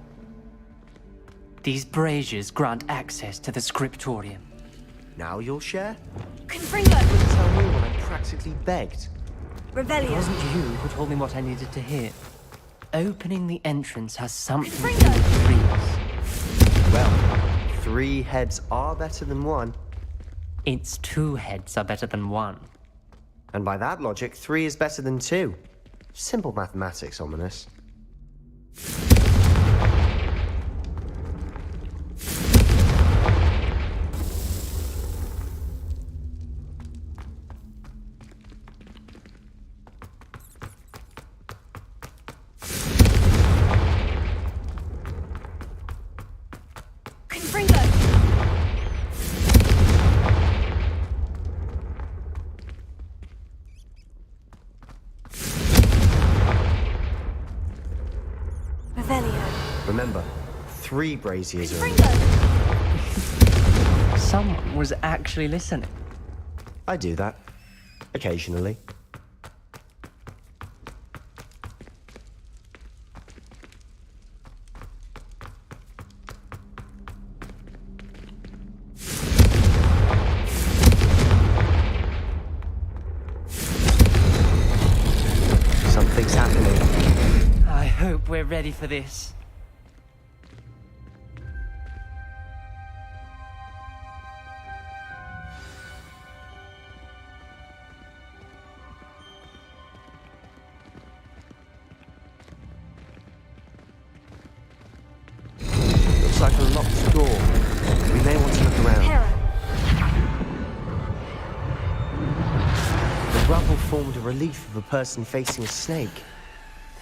These braziers grant access to the scriptorium. Now you'll share? Confringo! You wouldn't tell me when I practically begged. It wasn't you who told me what I needed to hear. Opening the entrance has something to do with threes. Well, 3 heads are better than 1. It's 2 heads are better than 1. And by that logic, 3 is better than 2. Simple mathematics, Ominous. Remember, 3 braziers are... Someone was actually listening. I do that. Occasionally. Something's happening. I hope we're ready for this. Looks like a locked door. We may want to look around. The rubble formed a relief of a person facing a snake.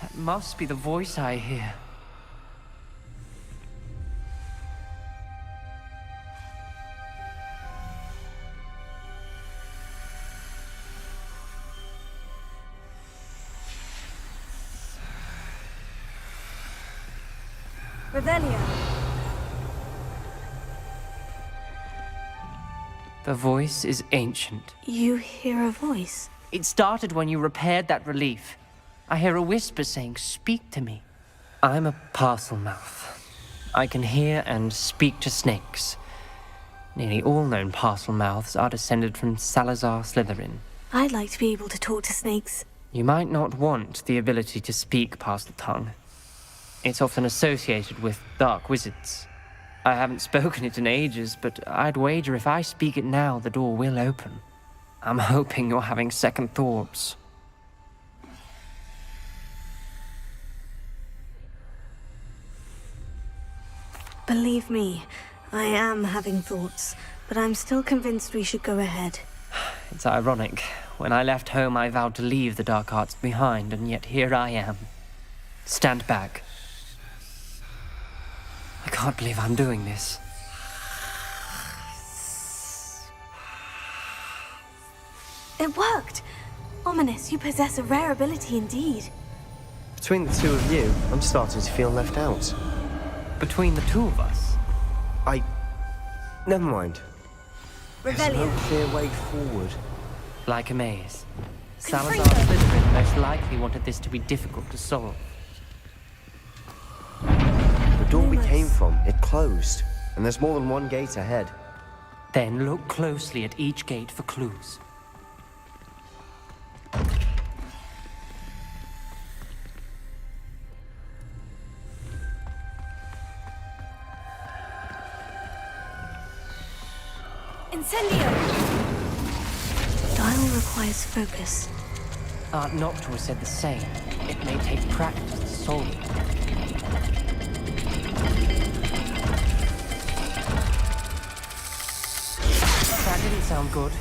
That must be the voice I hear. Revelio. The voice is ancient. You hear a voice? It started when you repaired that relief. I hear a whisper saying, "Speak to me." I'm a parcel mouth. I can hear and speak to snakes. Nearly all known parcel mouths are descended from Salazar Slytherin. I'd like to be able to talk to snakes. You might not want the ability to speak parcel tongue. It's often associated with dark wizards. I haven't spoken it in ages, but I'd wager if I speak it now, the door will open. I'm hoping you're having second thoughts. Believe me, I am having thoughts, but I'm still convinced we should go ahead. It's ironic. When I left home, I vowed to leave the dark arts behind, and yet here I am. Stand back. I can't believe I'm doing this. It worked! Ominous, you possess a rare ability indeed. Between the 2 of you, I'm starting to feel left out. Between the 2 of us? Never mind. There's no clear way forward. Like a maze. Salazar Slytherin most likely wanted this to be difficult to solve. The door we came from, it closed. And there's more than one gate ahead. Then look closely at each gate for clues. Incendio! Dial requires focus. Aunt Noctua said the same. It may take practice to solve it. That didn't sound good.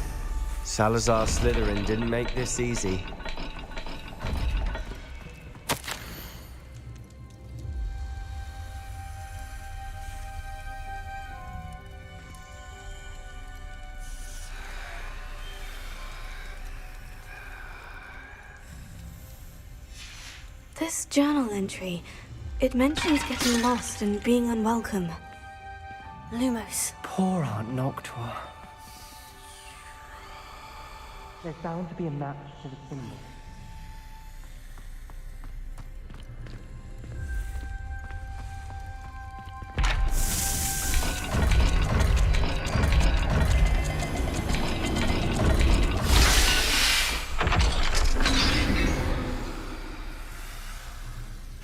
Salazar Slytherin didn't make this easy. This journal entry, it mentions getting lost and being unwelcome. Lumos. Poor Aunt Noctua. There's bound to be a match to the symbol.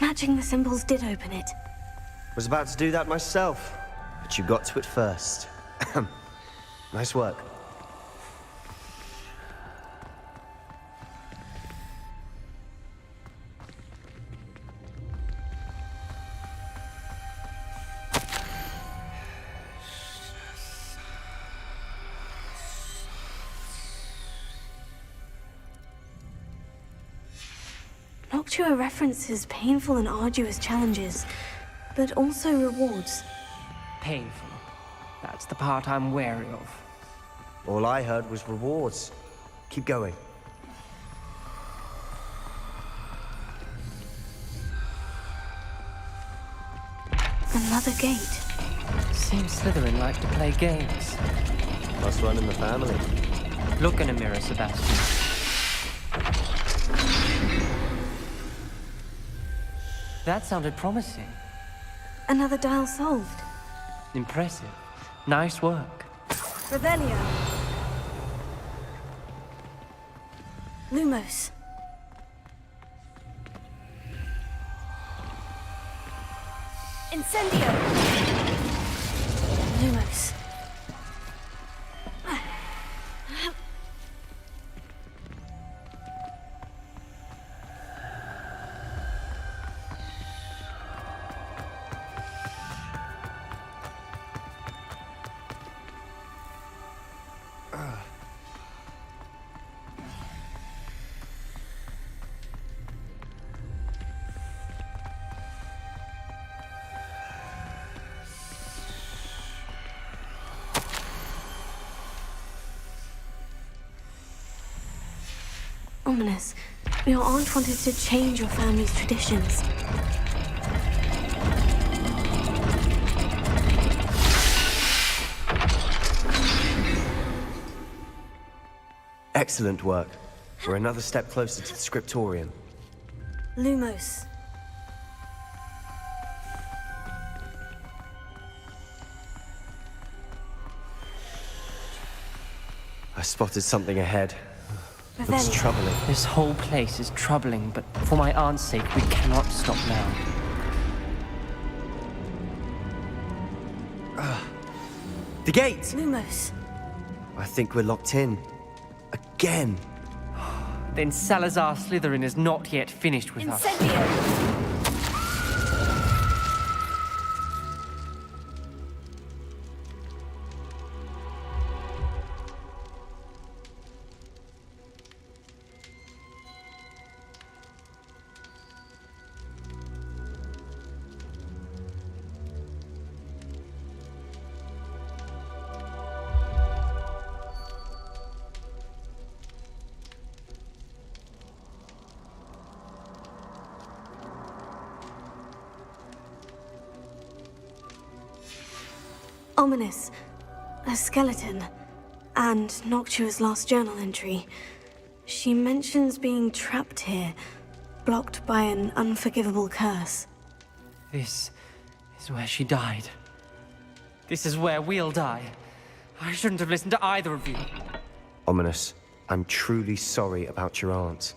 Matching the symbols did open it. Was about to do that myself, but you got to it first. Nice work. Noctua references painful and arduous challenges, but also rewards. Painful. That's the part I'm wary of. All I heard was rewards. Keep going. Another gate. Seems Slytherin like to play games. Must run in the family. Look in a mirror, Sebastian. That sounded promising. Another dial solved. Impressive. Nice work. Revelio. Lumos. Incendio. Lumos. Ominous. Your aunt wanted to change your family's traditions. Excellent work. We're another step closer to the scriptorium. Lumos. I spotted something ahead. Looks troubling. This whole place is troubling, but for my aunt's sake, we cannot stop now. The gate! Lumos. I think we're locked in. Again. Then Salazar Slytherin is not yet finished with us. Incendio. Ominous. A skeleton. And Noctua's last journal entry. She mentions being trapped here, blocked by an unforgivable curse. This is where she died. This is where we'll die. I shouldn't have listened to either of you. Ominous, I'm truly sorry about your aunt.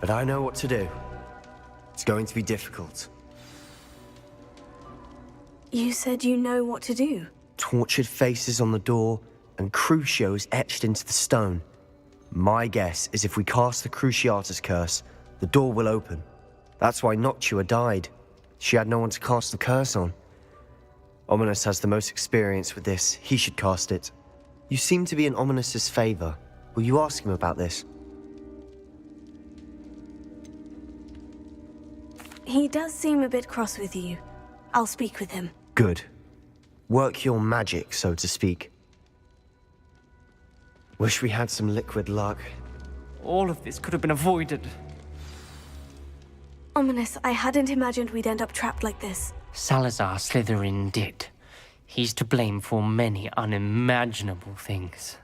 But I know what to do. It's going to be difficult. You said you know what to do. Tortured faces on the door, and Crucios etched into the stone. My guess is if we cast the Cruciatus curse, the door will open. That's why Noctua died. She had no one to cast the curse on. Ominous has the most experience with this. He should cast it. You seem to be in Ominous's favor. Will you ask him about this? He does seem a bit cross with you. I'll speak with him. Good. Work your magic, so to speak. Wish we had some liquid luck. All of this could have been avoided. Ominous, I hadn't imagined we'd end up trapped like this. Salazar Slytherin did. He's to blame for many unimaginable things.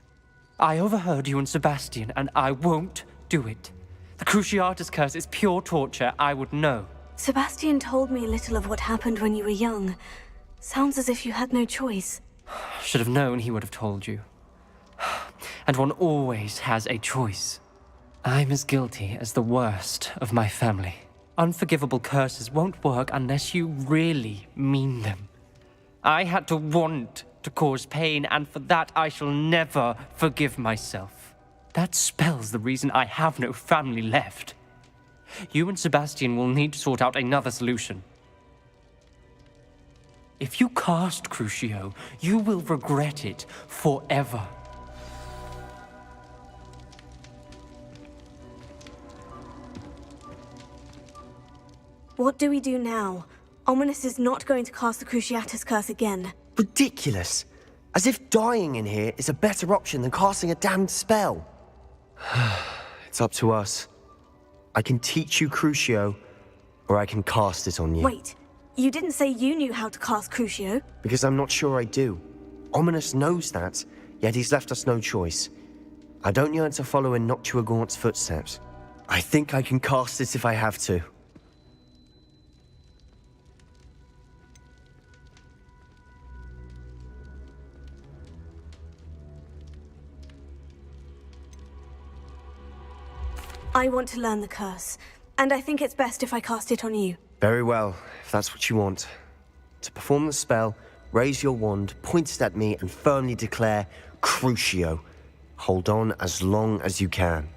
I overheard you and Sebastian, and I won't do it. The Cruciatus curse is pure torture, I would know. Sebastian told me little of what happened when you were young. Sounds as if you had no choice. Should have known he would have told you. And one always has a choice. I'm as guilty as the worst of my family. Unforgivable curses won't work unless you really mean them. I had to want to cause pain, and for that I shall never forgive myself. That spell's the reason I have no family left. You and Sebastian will need to sort out another solution. If you cast Crucio, you will regret it forever. What do we do now? Ominous is not going to cast the Cruciatus curse again. Ridiculous. As if dying in here is a better option than casting a damned spell. It's up to us. I can teach you Crucio, or I can cast it on you. Wait, you didn't say you knew how to cast Crucio? Because I'm not sure I do. Ominous knows that, yet he's left us no choice. I don't yearn to follow in Noctua Gaunt's footsteps. I think I can cast it if I have to. I want to learn the curse, and I think it's best if I cast it on you. Very well, if that's what you want. To perform the spell, raise your wand, point it at me, and firmly declare, Crucio. Hold on as long as you can.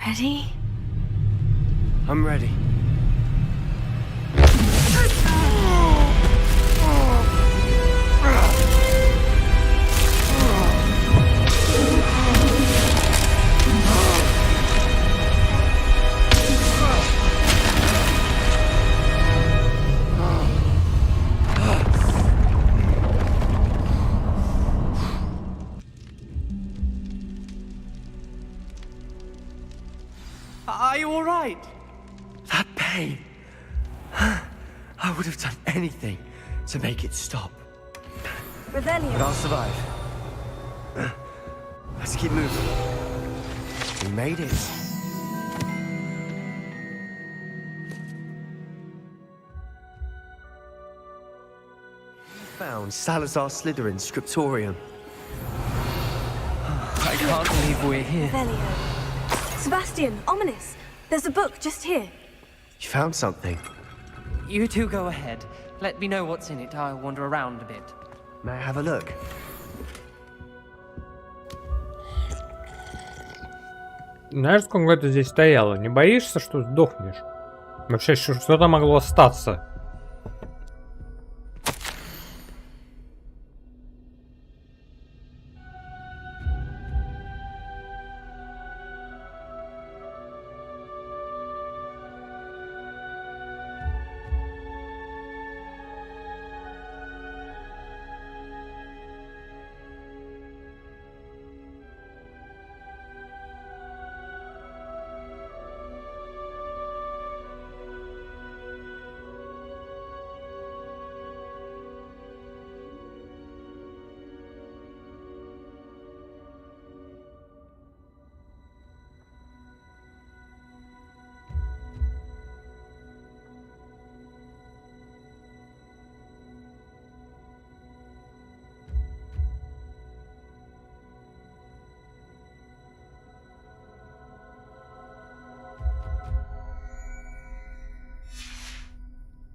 Ready? I'm ready. Are you all right? That pain. I would have done anything to make it stop. Revelio. But I'll survive. Let's keep moving. We made it. Found Salazar Slytherin's scriptorium. I can't believe we're here. Revelio. Sebastian, Ominous. There's a book just here. You found something. You two go ahead. Let me know what's in it. I'll wander around a bit. May I have a look? Знаешь, сколько это здесь стояло? Не боишься, что сдохнешь? Вообще, что-то могло остаться.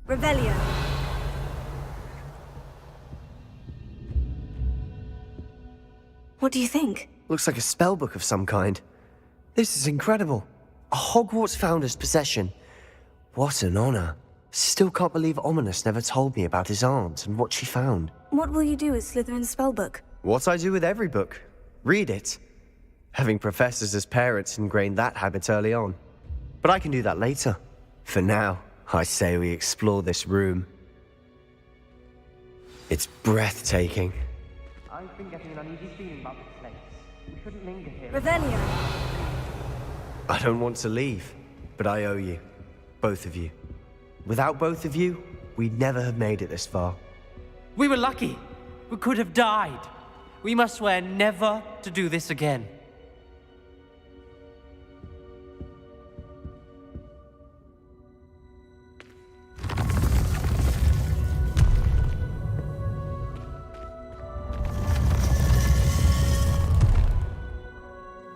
Revelio. What do you think? Looks like a spellbook of some kind. This is incredible. A Hogwarts founder's possession. What an honor. Still can't believe Ominous never told me about his aunt and what she found. What will you do with Slytherin's spellbook? What I do with every book. Read it. Having professors as parents ingrained that habit early on. But I can do that later. For now, I say we explore this room. It's breathtaking. I've been getting an uneasy feeling about this place. We shouldn't linger here. Revelio! I don't want to leave, but I owe you. Both of you. Without both of you, we'd never have made it this far. We were lucky. We could have died. We must swear never to do this again.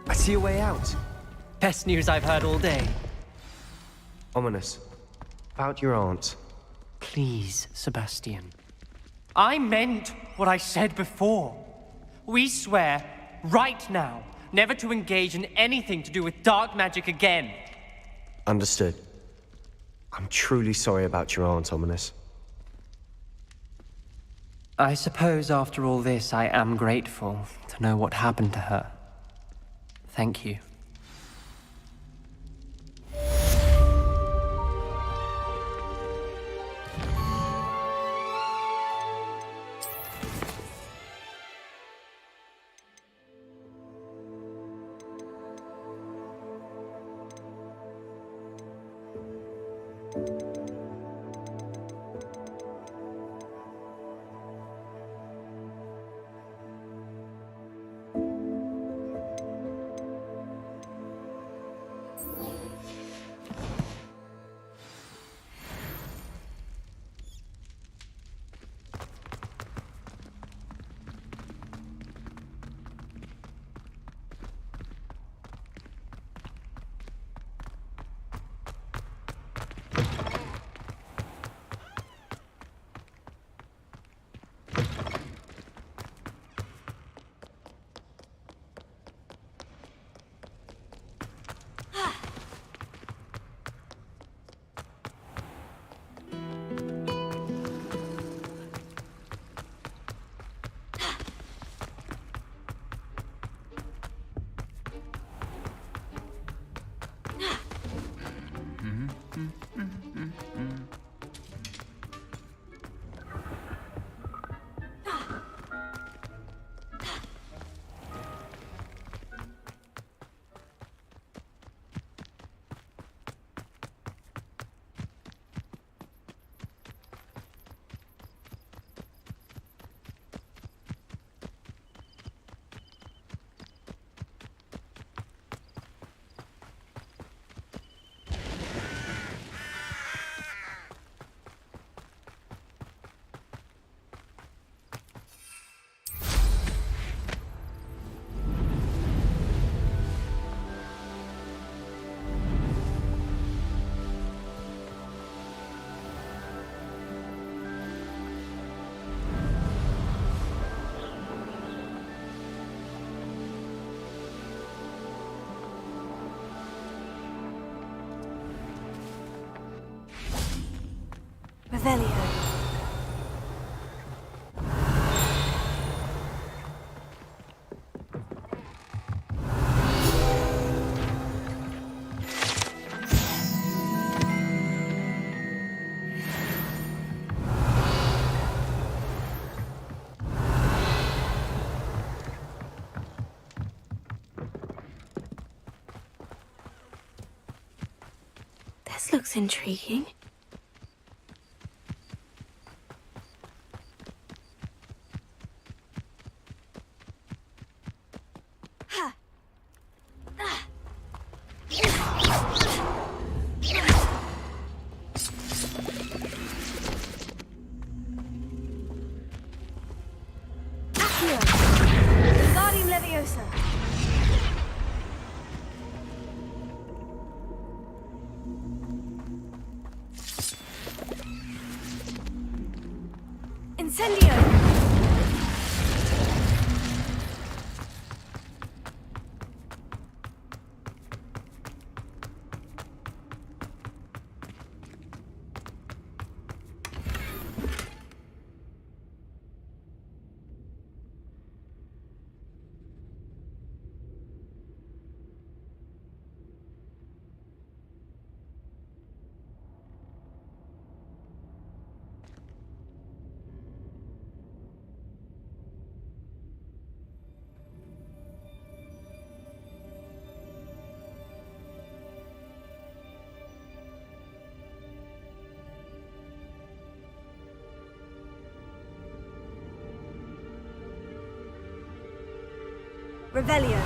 I see a way out. Best news I've heard all day. Ominous. About your aunt. Please, Sebastian. I meant what I said before. We swear, right now, never to engage in anything to do with dark magic again. Understood. I'm truly sorry about your aunt, Ominous. I suppose after all this, I am grateful to know what happened to her. Thank you. Revelio. This looks intriguing. Revelio.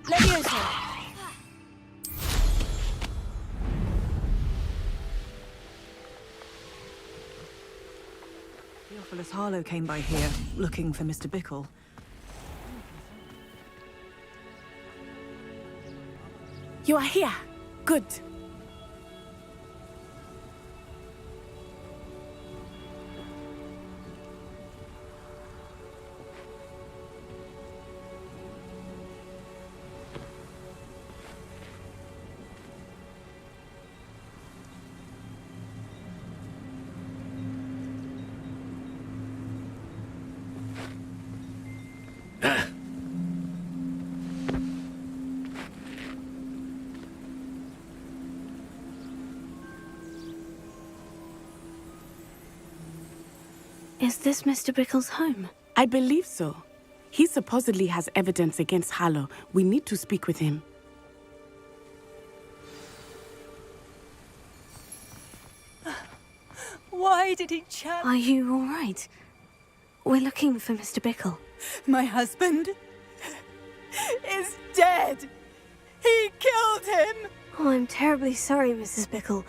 Leviosa. Theophilus Harlow came by here, looking for Mr. Bickle. You are here. Good. Is this Mr. Bickle's home? I believe so. He supposedly has evidence against Harlow. We need to speak with him. Why did he challenge? Are you all right? We're looking for Mr. Bickle. My husband is dead. He killed him. Oh, I'm terribly sorry, Mrs. Bickle.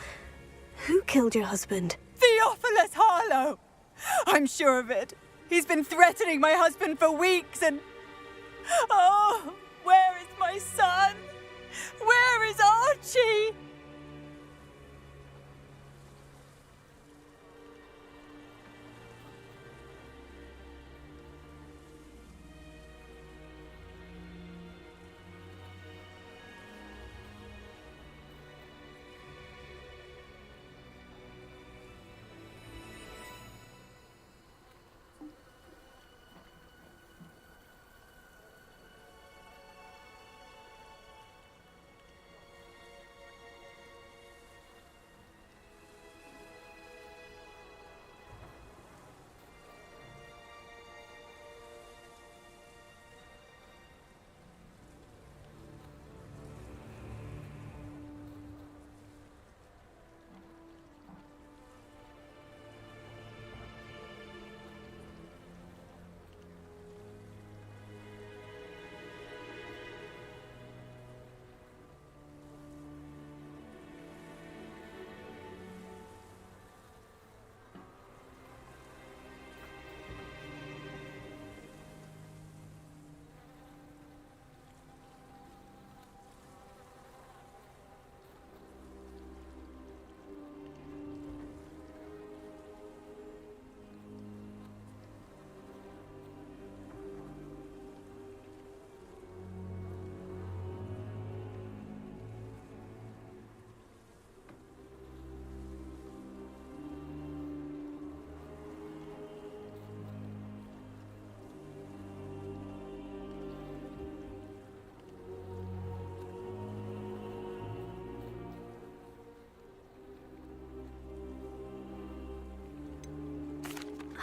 Who killed your husband? Theophilus Harlow. I'm sure of it. He's been threatening my husband for weeks and... Oh, where is my son? Where is Archie?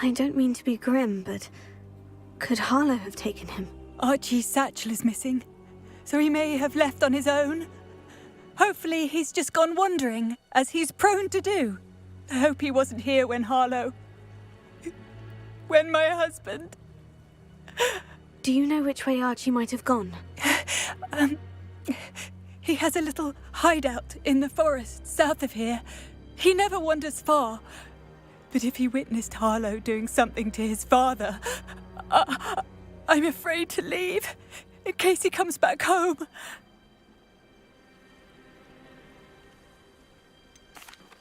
I don't mean to be grim, but could Harlow have taken him? Archie's satchel is missing, so he may have left on his own. Hopefully he's just gone wandering, as he's prone to do. I hope he wasn't here when when my husband... Do you know which way Archie might have gone? He has a little hideout in the forest south of here. He never wanders far. But if he witnessed Harlow doing something to his father, I'm afraid to leave, in case he comes back home.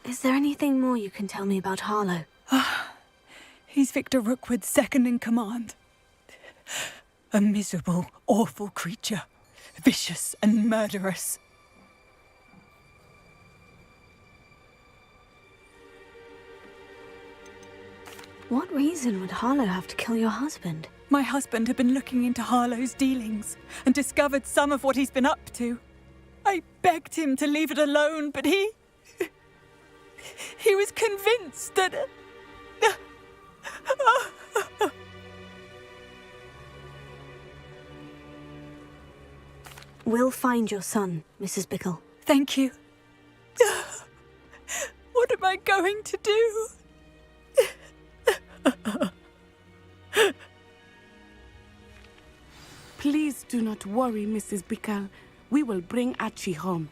Is there anything more you can tell me about Harlow? He's Victor Rookwood's second in command. A miserable, awful creature, vicious and murderous. What reason would Harlow have to kill your husband? My husband had been looking into Harlow's dealings and discovered some of what he's been up to. I begged him to leave it alone, but he was convinced that... We'll find your son, Mrs. Bickle. Thank you. What am I going to do? Please do not worry, Mrs. Bickle. We will bring Archie home.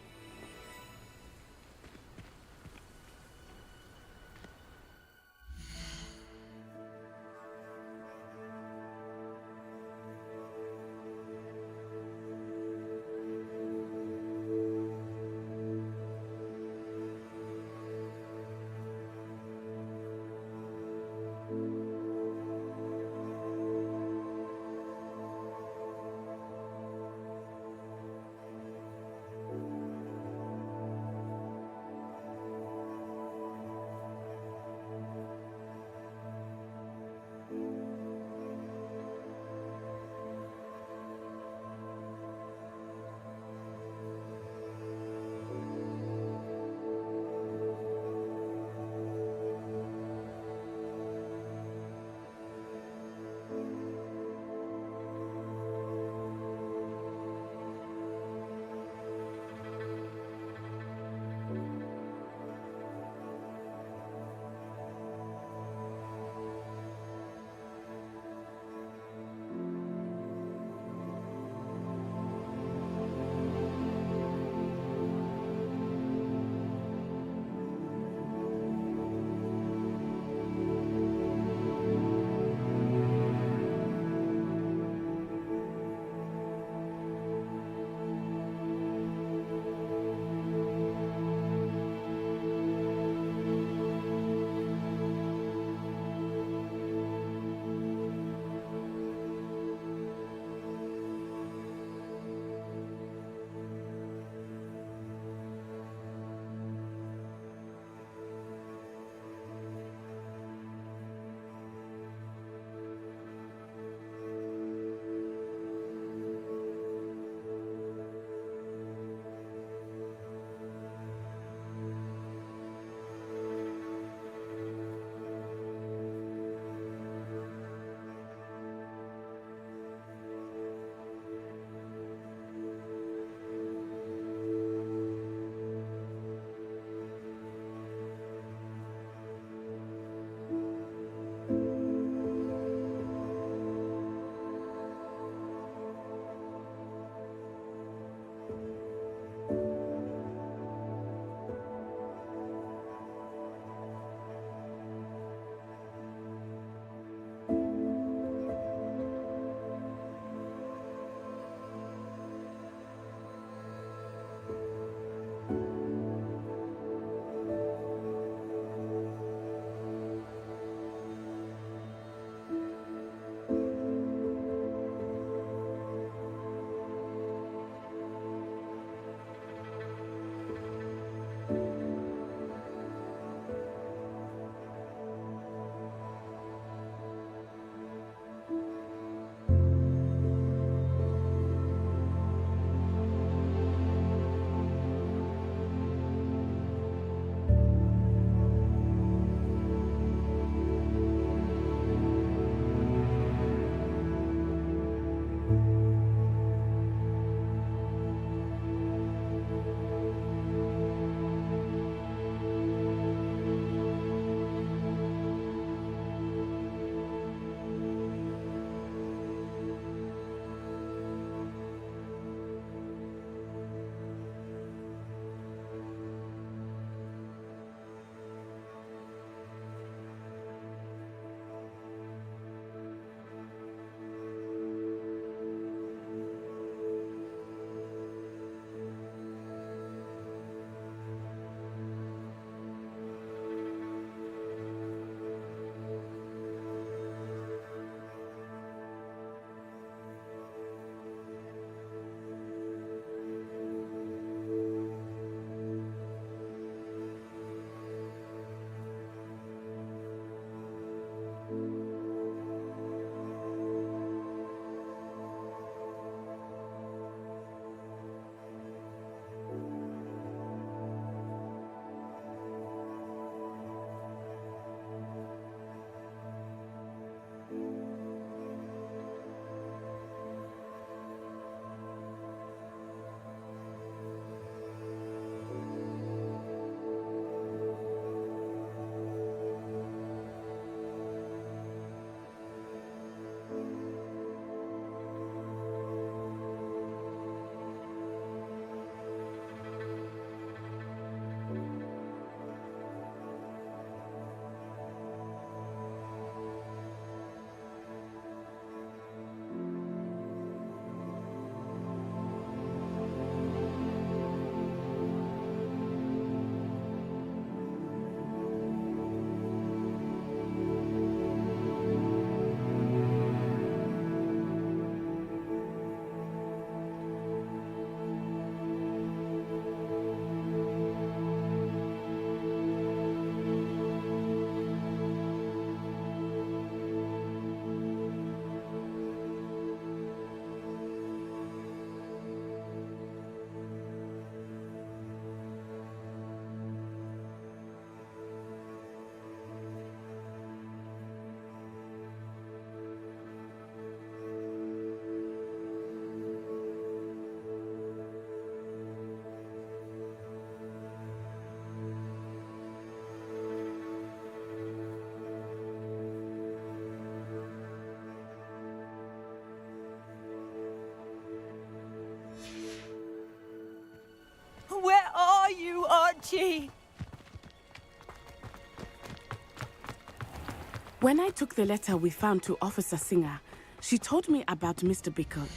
When I took the letter we found to Officer Singer, she told me about Mr. Bickle.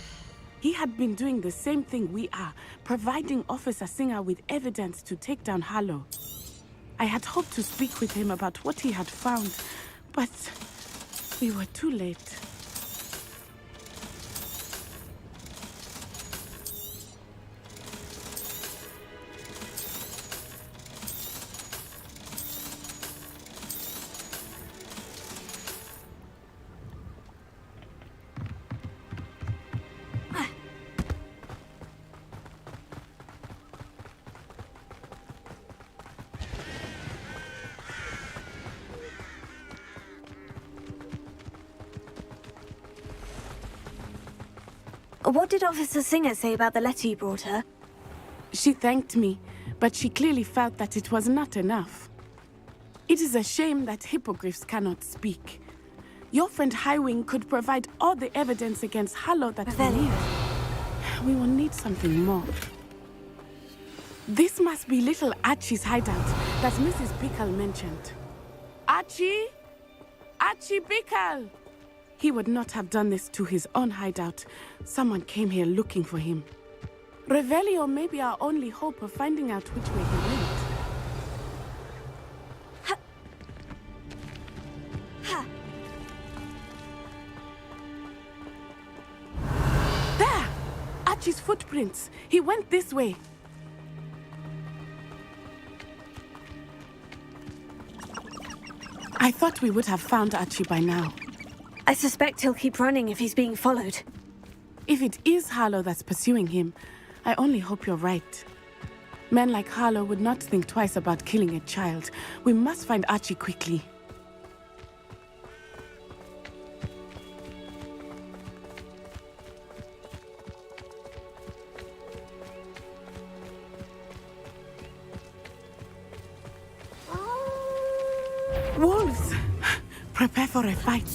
He had been doing the same thing we are, providing Officer Singer with evidence to take down Harlow. I had hoped to speak with him about what he had found, but we were too late. What did Officer Singer say about the letter you brought her? She thanked me, but she clearly felt that it was not enough. It is a shame that hippogriffs cannot speak. Your friend Highwing could provide all the evidence against Harlow that we need. We will need something more. This must be little Archie's hideout that Mrs. Bickle mentioned. Archie? Archie Bickle! He would not have done this to his own hideout. Someone came here looking for him. Revelio may be our only hope of finding out which way he went. There! Archie's footprints. He went this way. I thought we would have found Archie by now. I suspect he'll keep running if he's being followed. If it is Harlow that's pursuing him, I only hope you're right. Men like Harlow would not think twice about killing a child. We must find Archie quickly. Wolves! Prepare for a fight.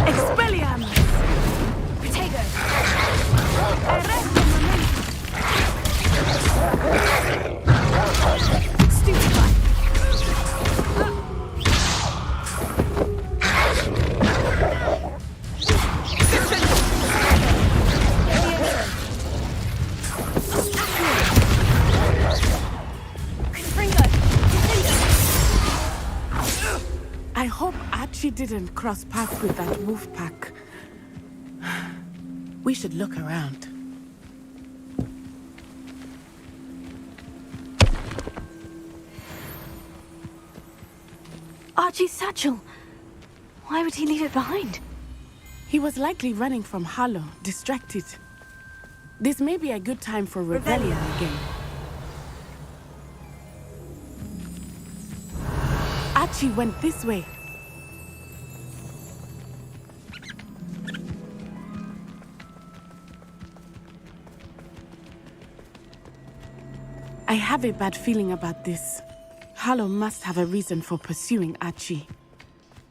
Expelliarmus! Protego! Arresto momento! Stupefy! I hope Archie didn't cross paths with that wolf pack. We should look around. Archie's satchel. Why would he leave it behind? He was likely running from Harlow, distracted. This may be a good time for rebellion again. Archie went this way. I have a bad feeling about this. Harlow must have a reason for pursuing Archie.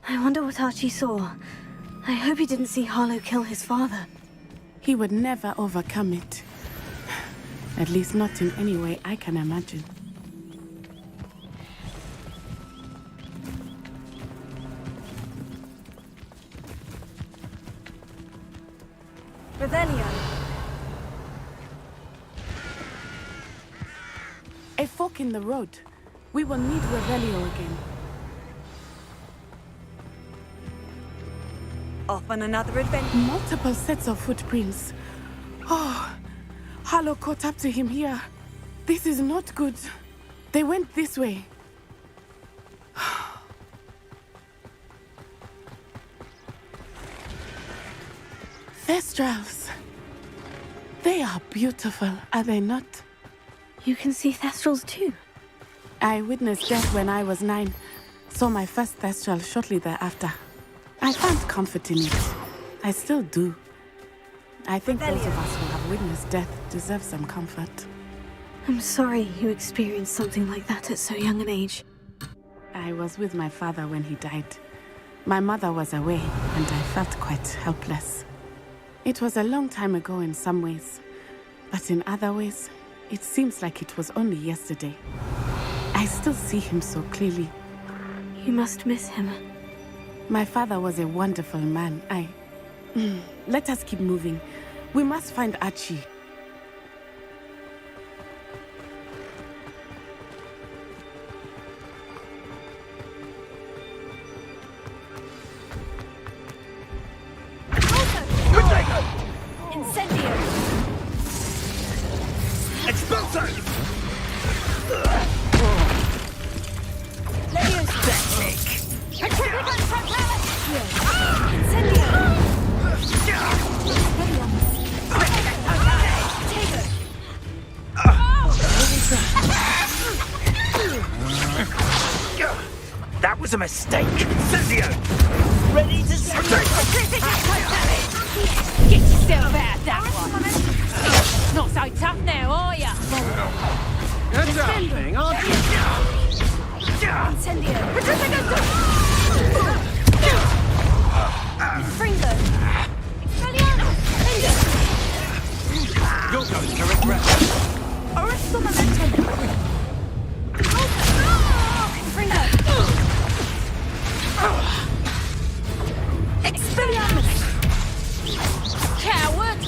I wonder what Archie saw. I hope he didn't see Harlow kill his father. He would never overcome it. At least not in any way I can imagine. Revelio. A fork in the road. We will need Revelio again. Off on another adventure. Multiple sets of footprints. Oh, Harlow caught up to him here. This is not good. They went this way. Thestrals. They are beautiful, are they not? You can see Thestrals too. I witnessed death when I was 9. Saw my first Thestral shortly thereafter. I found comfort in it. I still do. I think those of us who have witnessed death deserve some comfort. I'm sorry you experienced something like that at so young an age. I was with my father when he died. My mother was away, and I felt quite helpless. It was a long time ago in some ways, but in other ways, It seems like it was only yesterday. I still see him so clearly. You must miss him. My father was a wonderful man. Let us keep moving. We must find Archie. Incendio! Expulso! That was a mistake. Incendio! Ready to shoot! Get yourself out that one. Not so tough now, are ya? Good darling, aren't you? Incendio! Fringo! You're going to regret that. Arresto momentum! Fringo! Expelliarmus! Coward!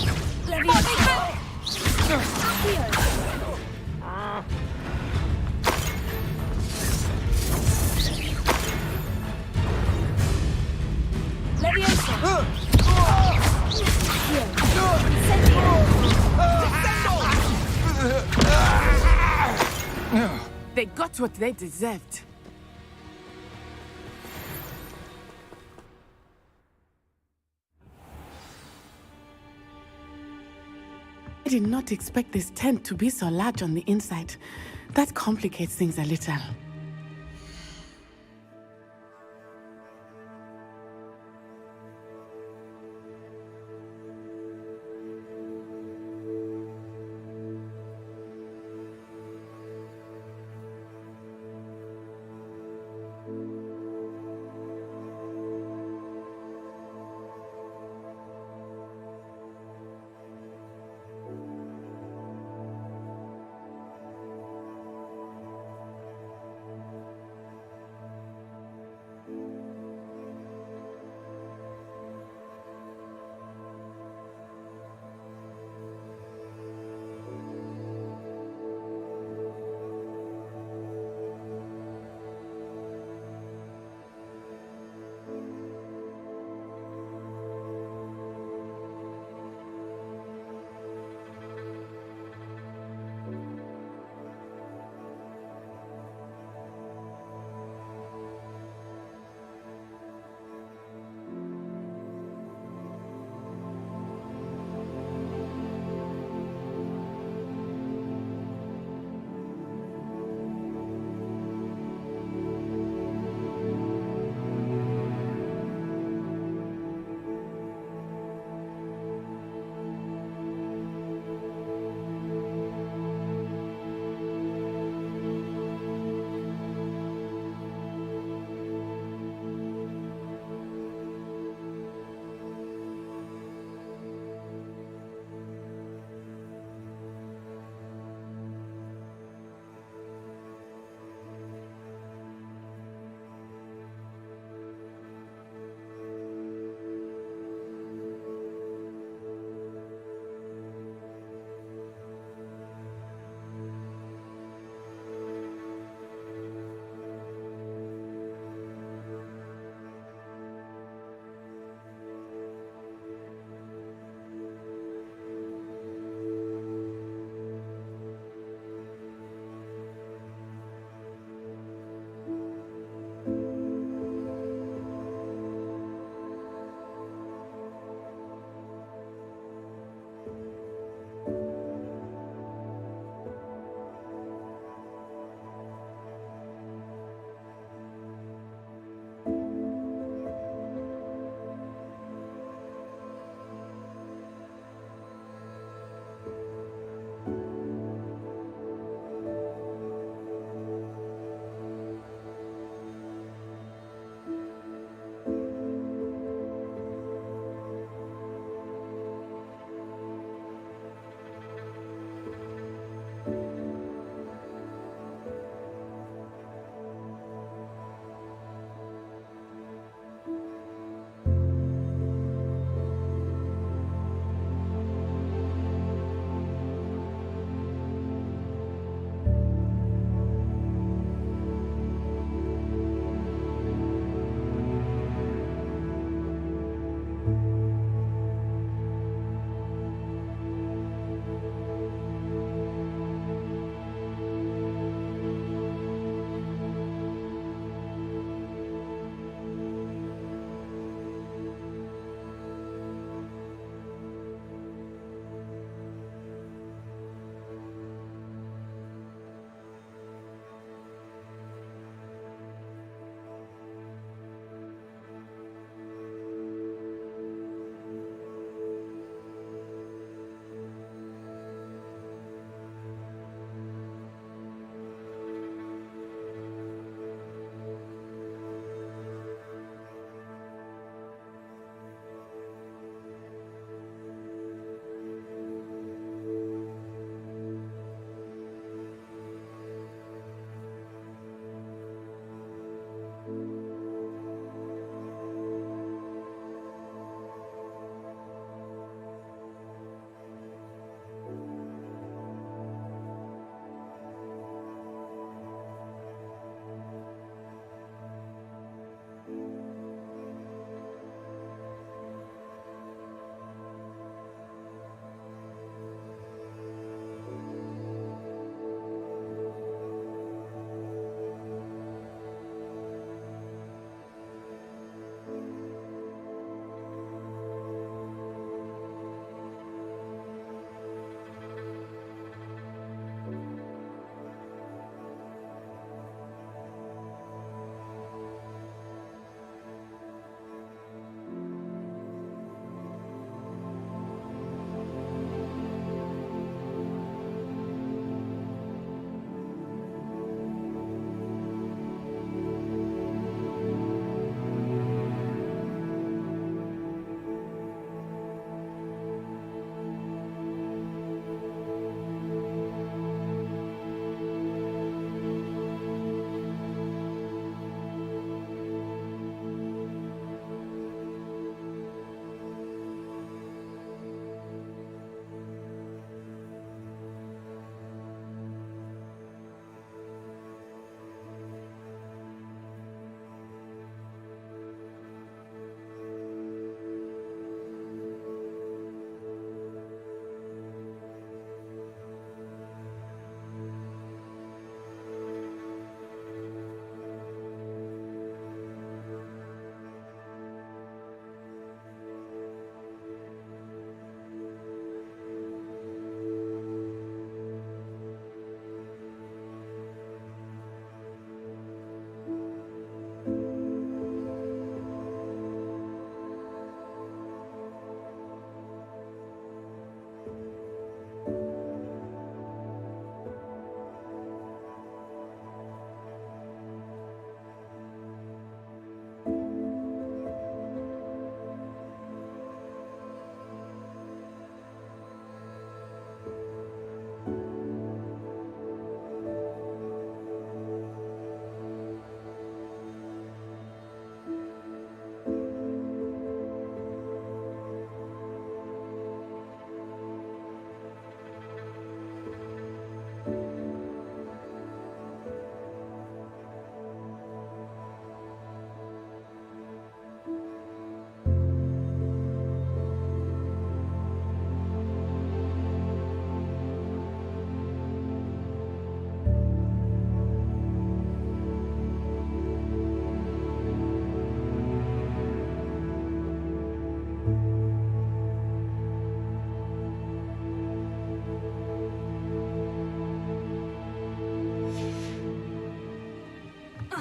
They got what they deserved. I did not expect this tent to be so large on the inside. That complicates things a little.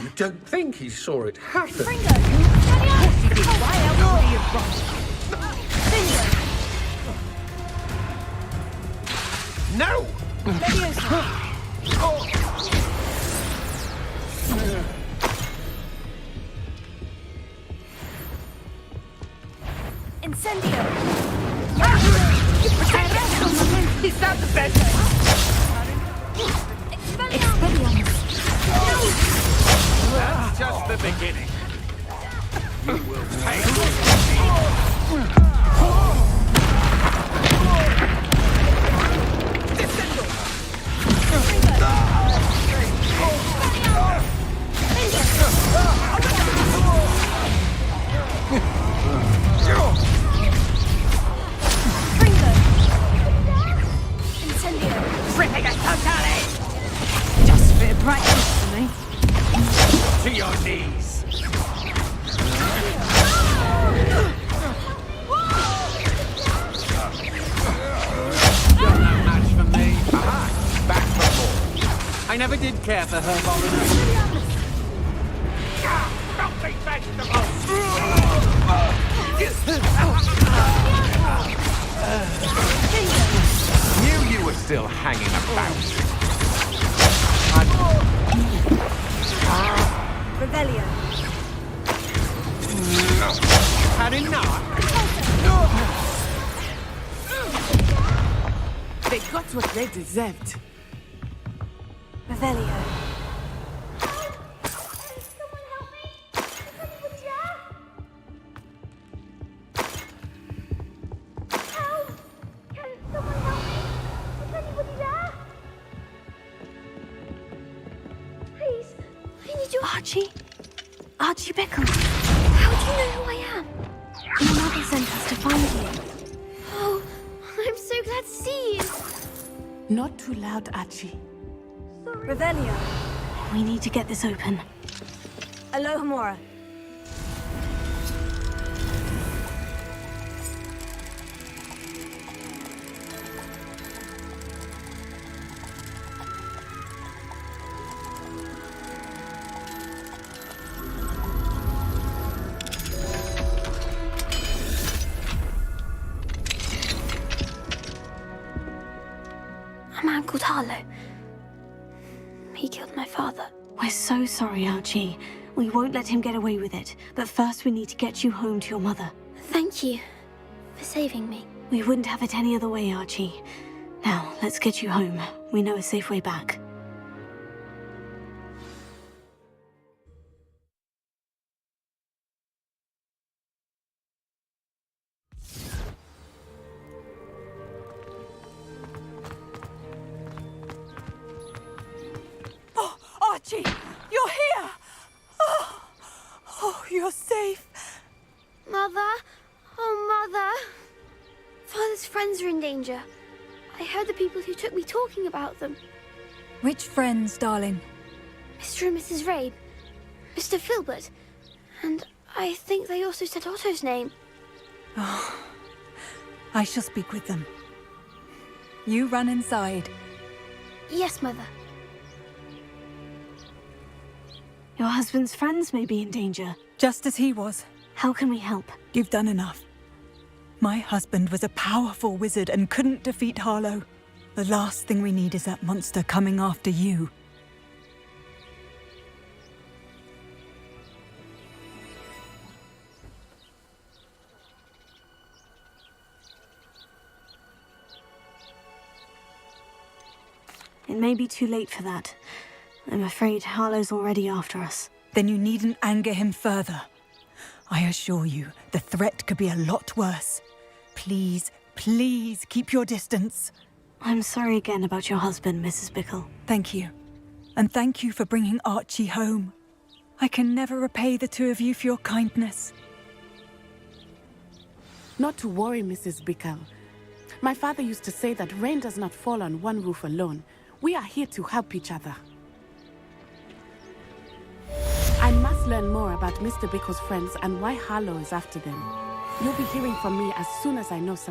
You don't think he saw it happen? Ringo! Why else would he have No! Incendio! Is that the best? That's just the beginning. You will take Just a bit of practice for me. to your knees. You're no match for me. Aha! Back for more. I never did care for her Filthy vegetables! Knew you were still hanging about. Revelio. Had enough? They got what they deserved. Revelio. Archie Bickle. How do you know who I am? Your mother sent us to find you. Oh, I'm so glad to see you. Not too loud, Archie. Revelio. We need to get this open. Alohomora. A man called Harlow. He killed my father. We're so sorry, Archie. We won't let him get away with it. But first we need to get you home to your mother. Thank you for saving me. We wouldn't have it any other way, Archie. Now, let's get you home. We know a safe way back. Archie, you're here! Oh, you're safe. Mother? Oh, Mother. Father's friends are in danger. I heard the people who took me talking about them. Which friends, darling? Mr. and Mrs. Rabe, Mr. Filbert, and I think they also said Otto's name. Oh, I shall speak with them. You run inside. Yes, Mother. Your husband's friends may be in danger. Just as he was. How can we help? You've done enough. My husband was a powerful wizard and couldn't defeat Harlow. The last thing we need is that monster coming after you. It may be too late for that. I'm afraid Harlow's already after us. Then you needn't anger him further. I assure you, the threat could be a lot worse. Please, please keep your distance. I'm sorry again about your husband, Mrs. Bickle. Thank you. And thank you for bringing Archie home. I can never repay the two of you for your kindness. Not to worry, Mrs. Bickle. My father used to say that rain does not fall on one roof alone. We are here to help each other. I must learn more about Mr. Bickle's friends and why Harlow is after them. You'll be hearing from me as soon as I know something.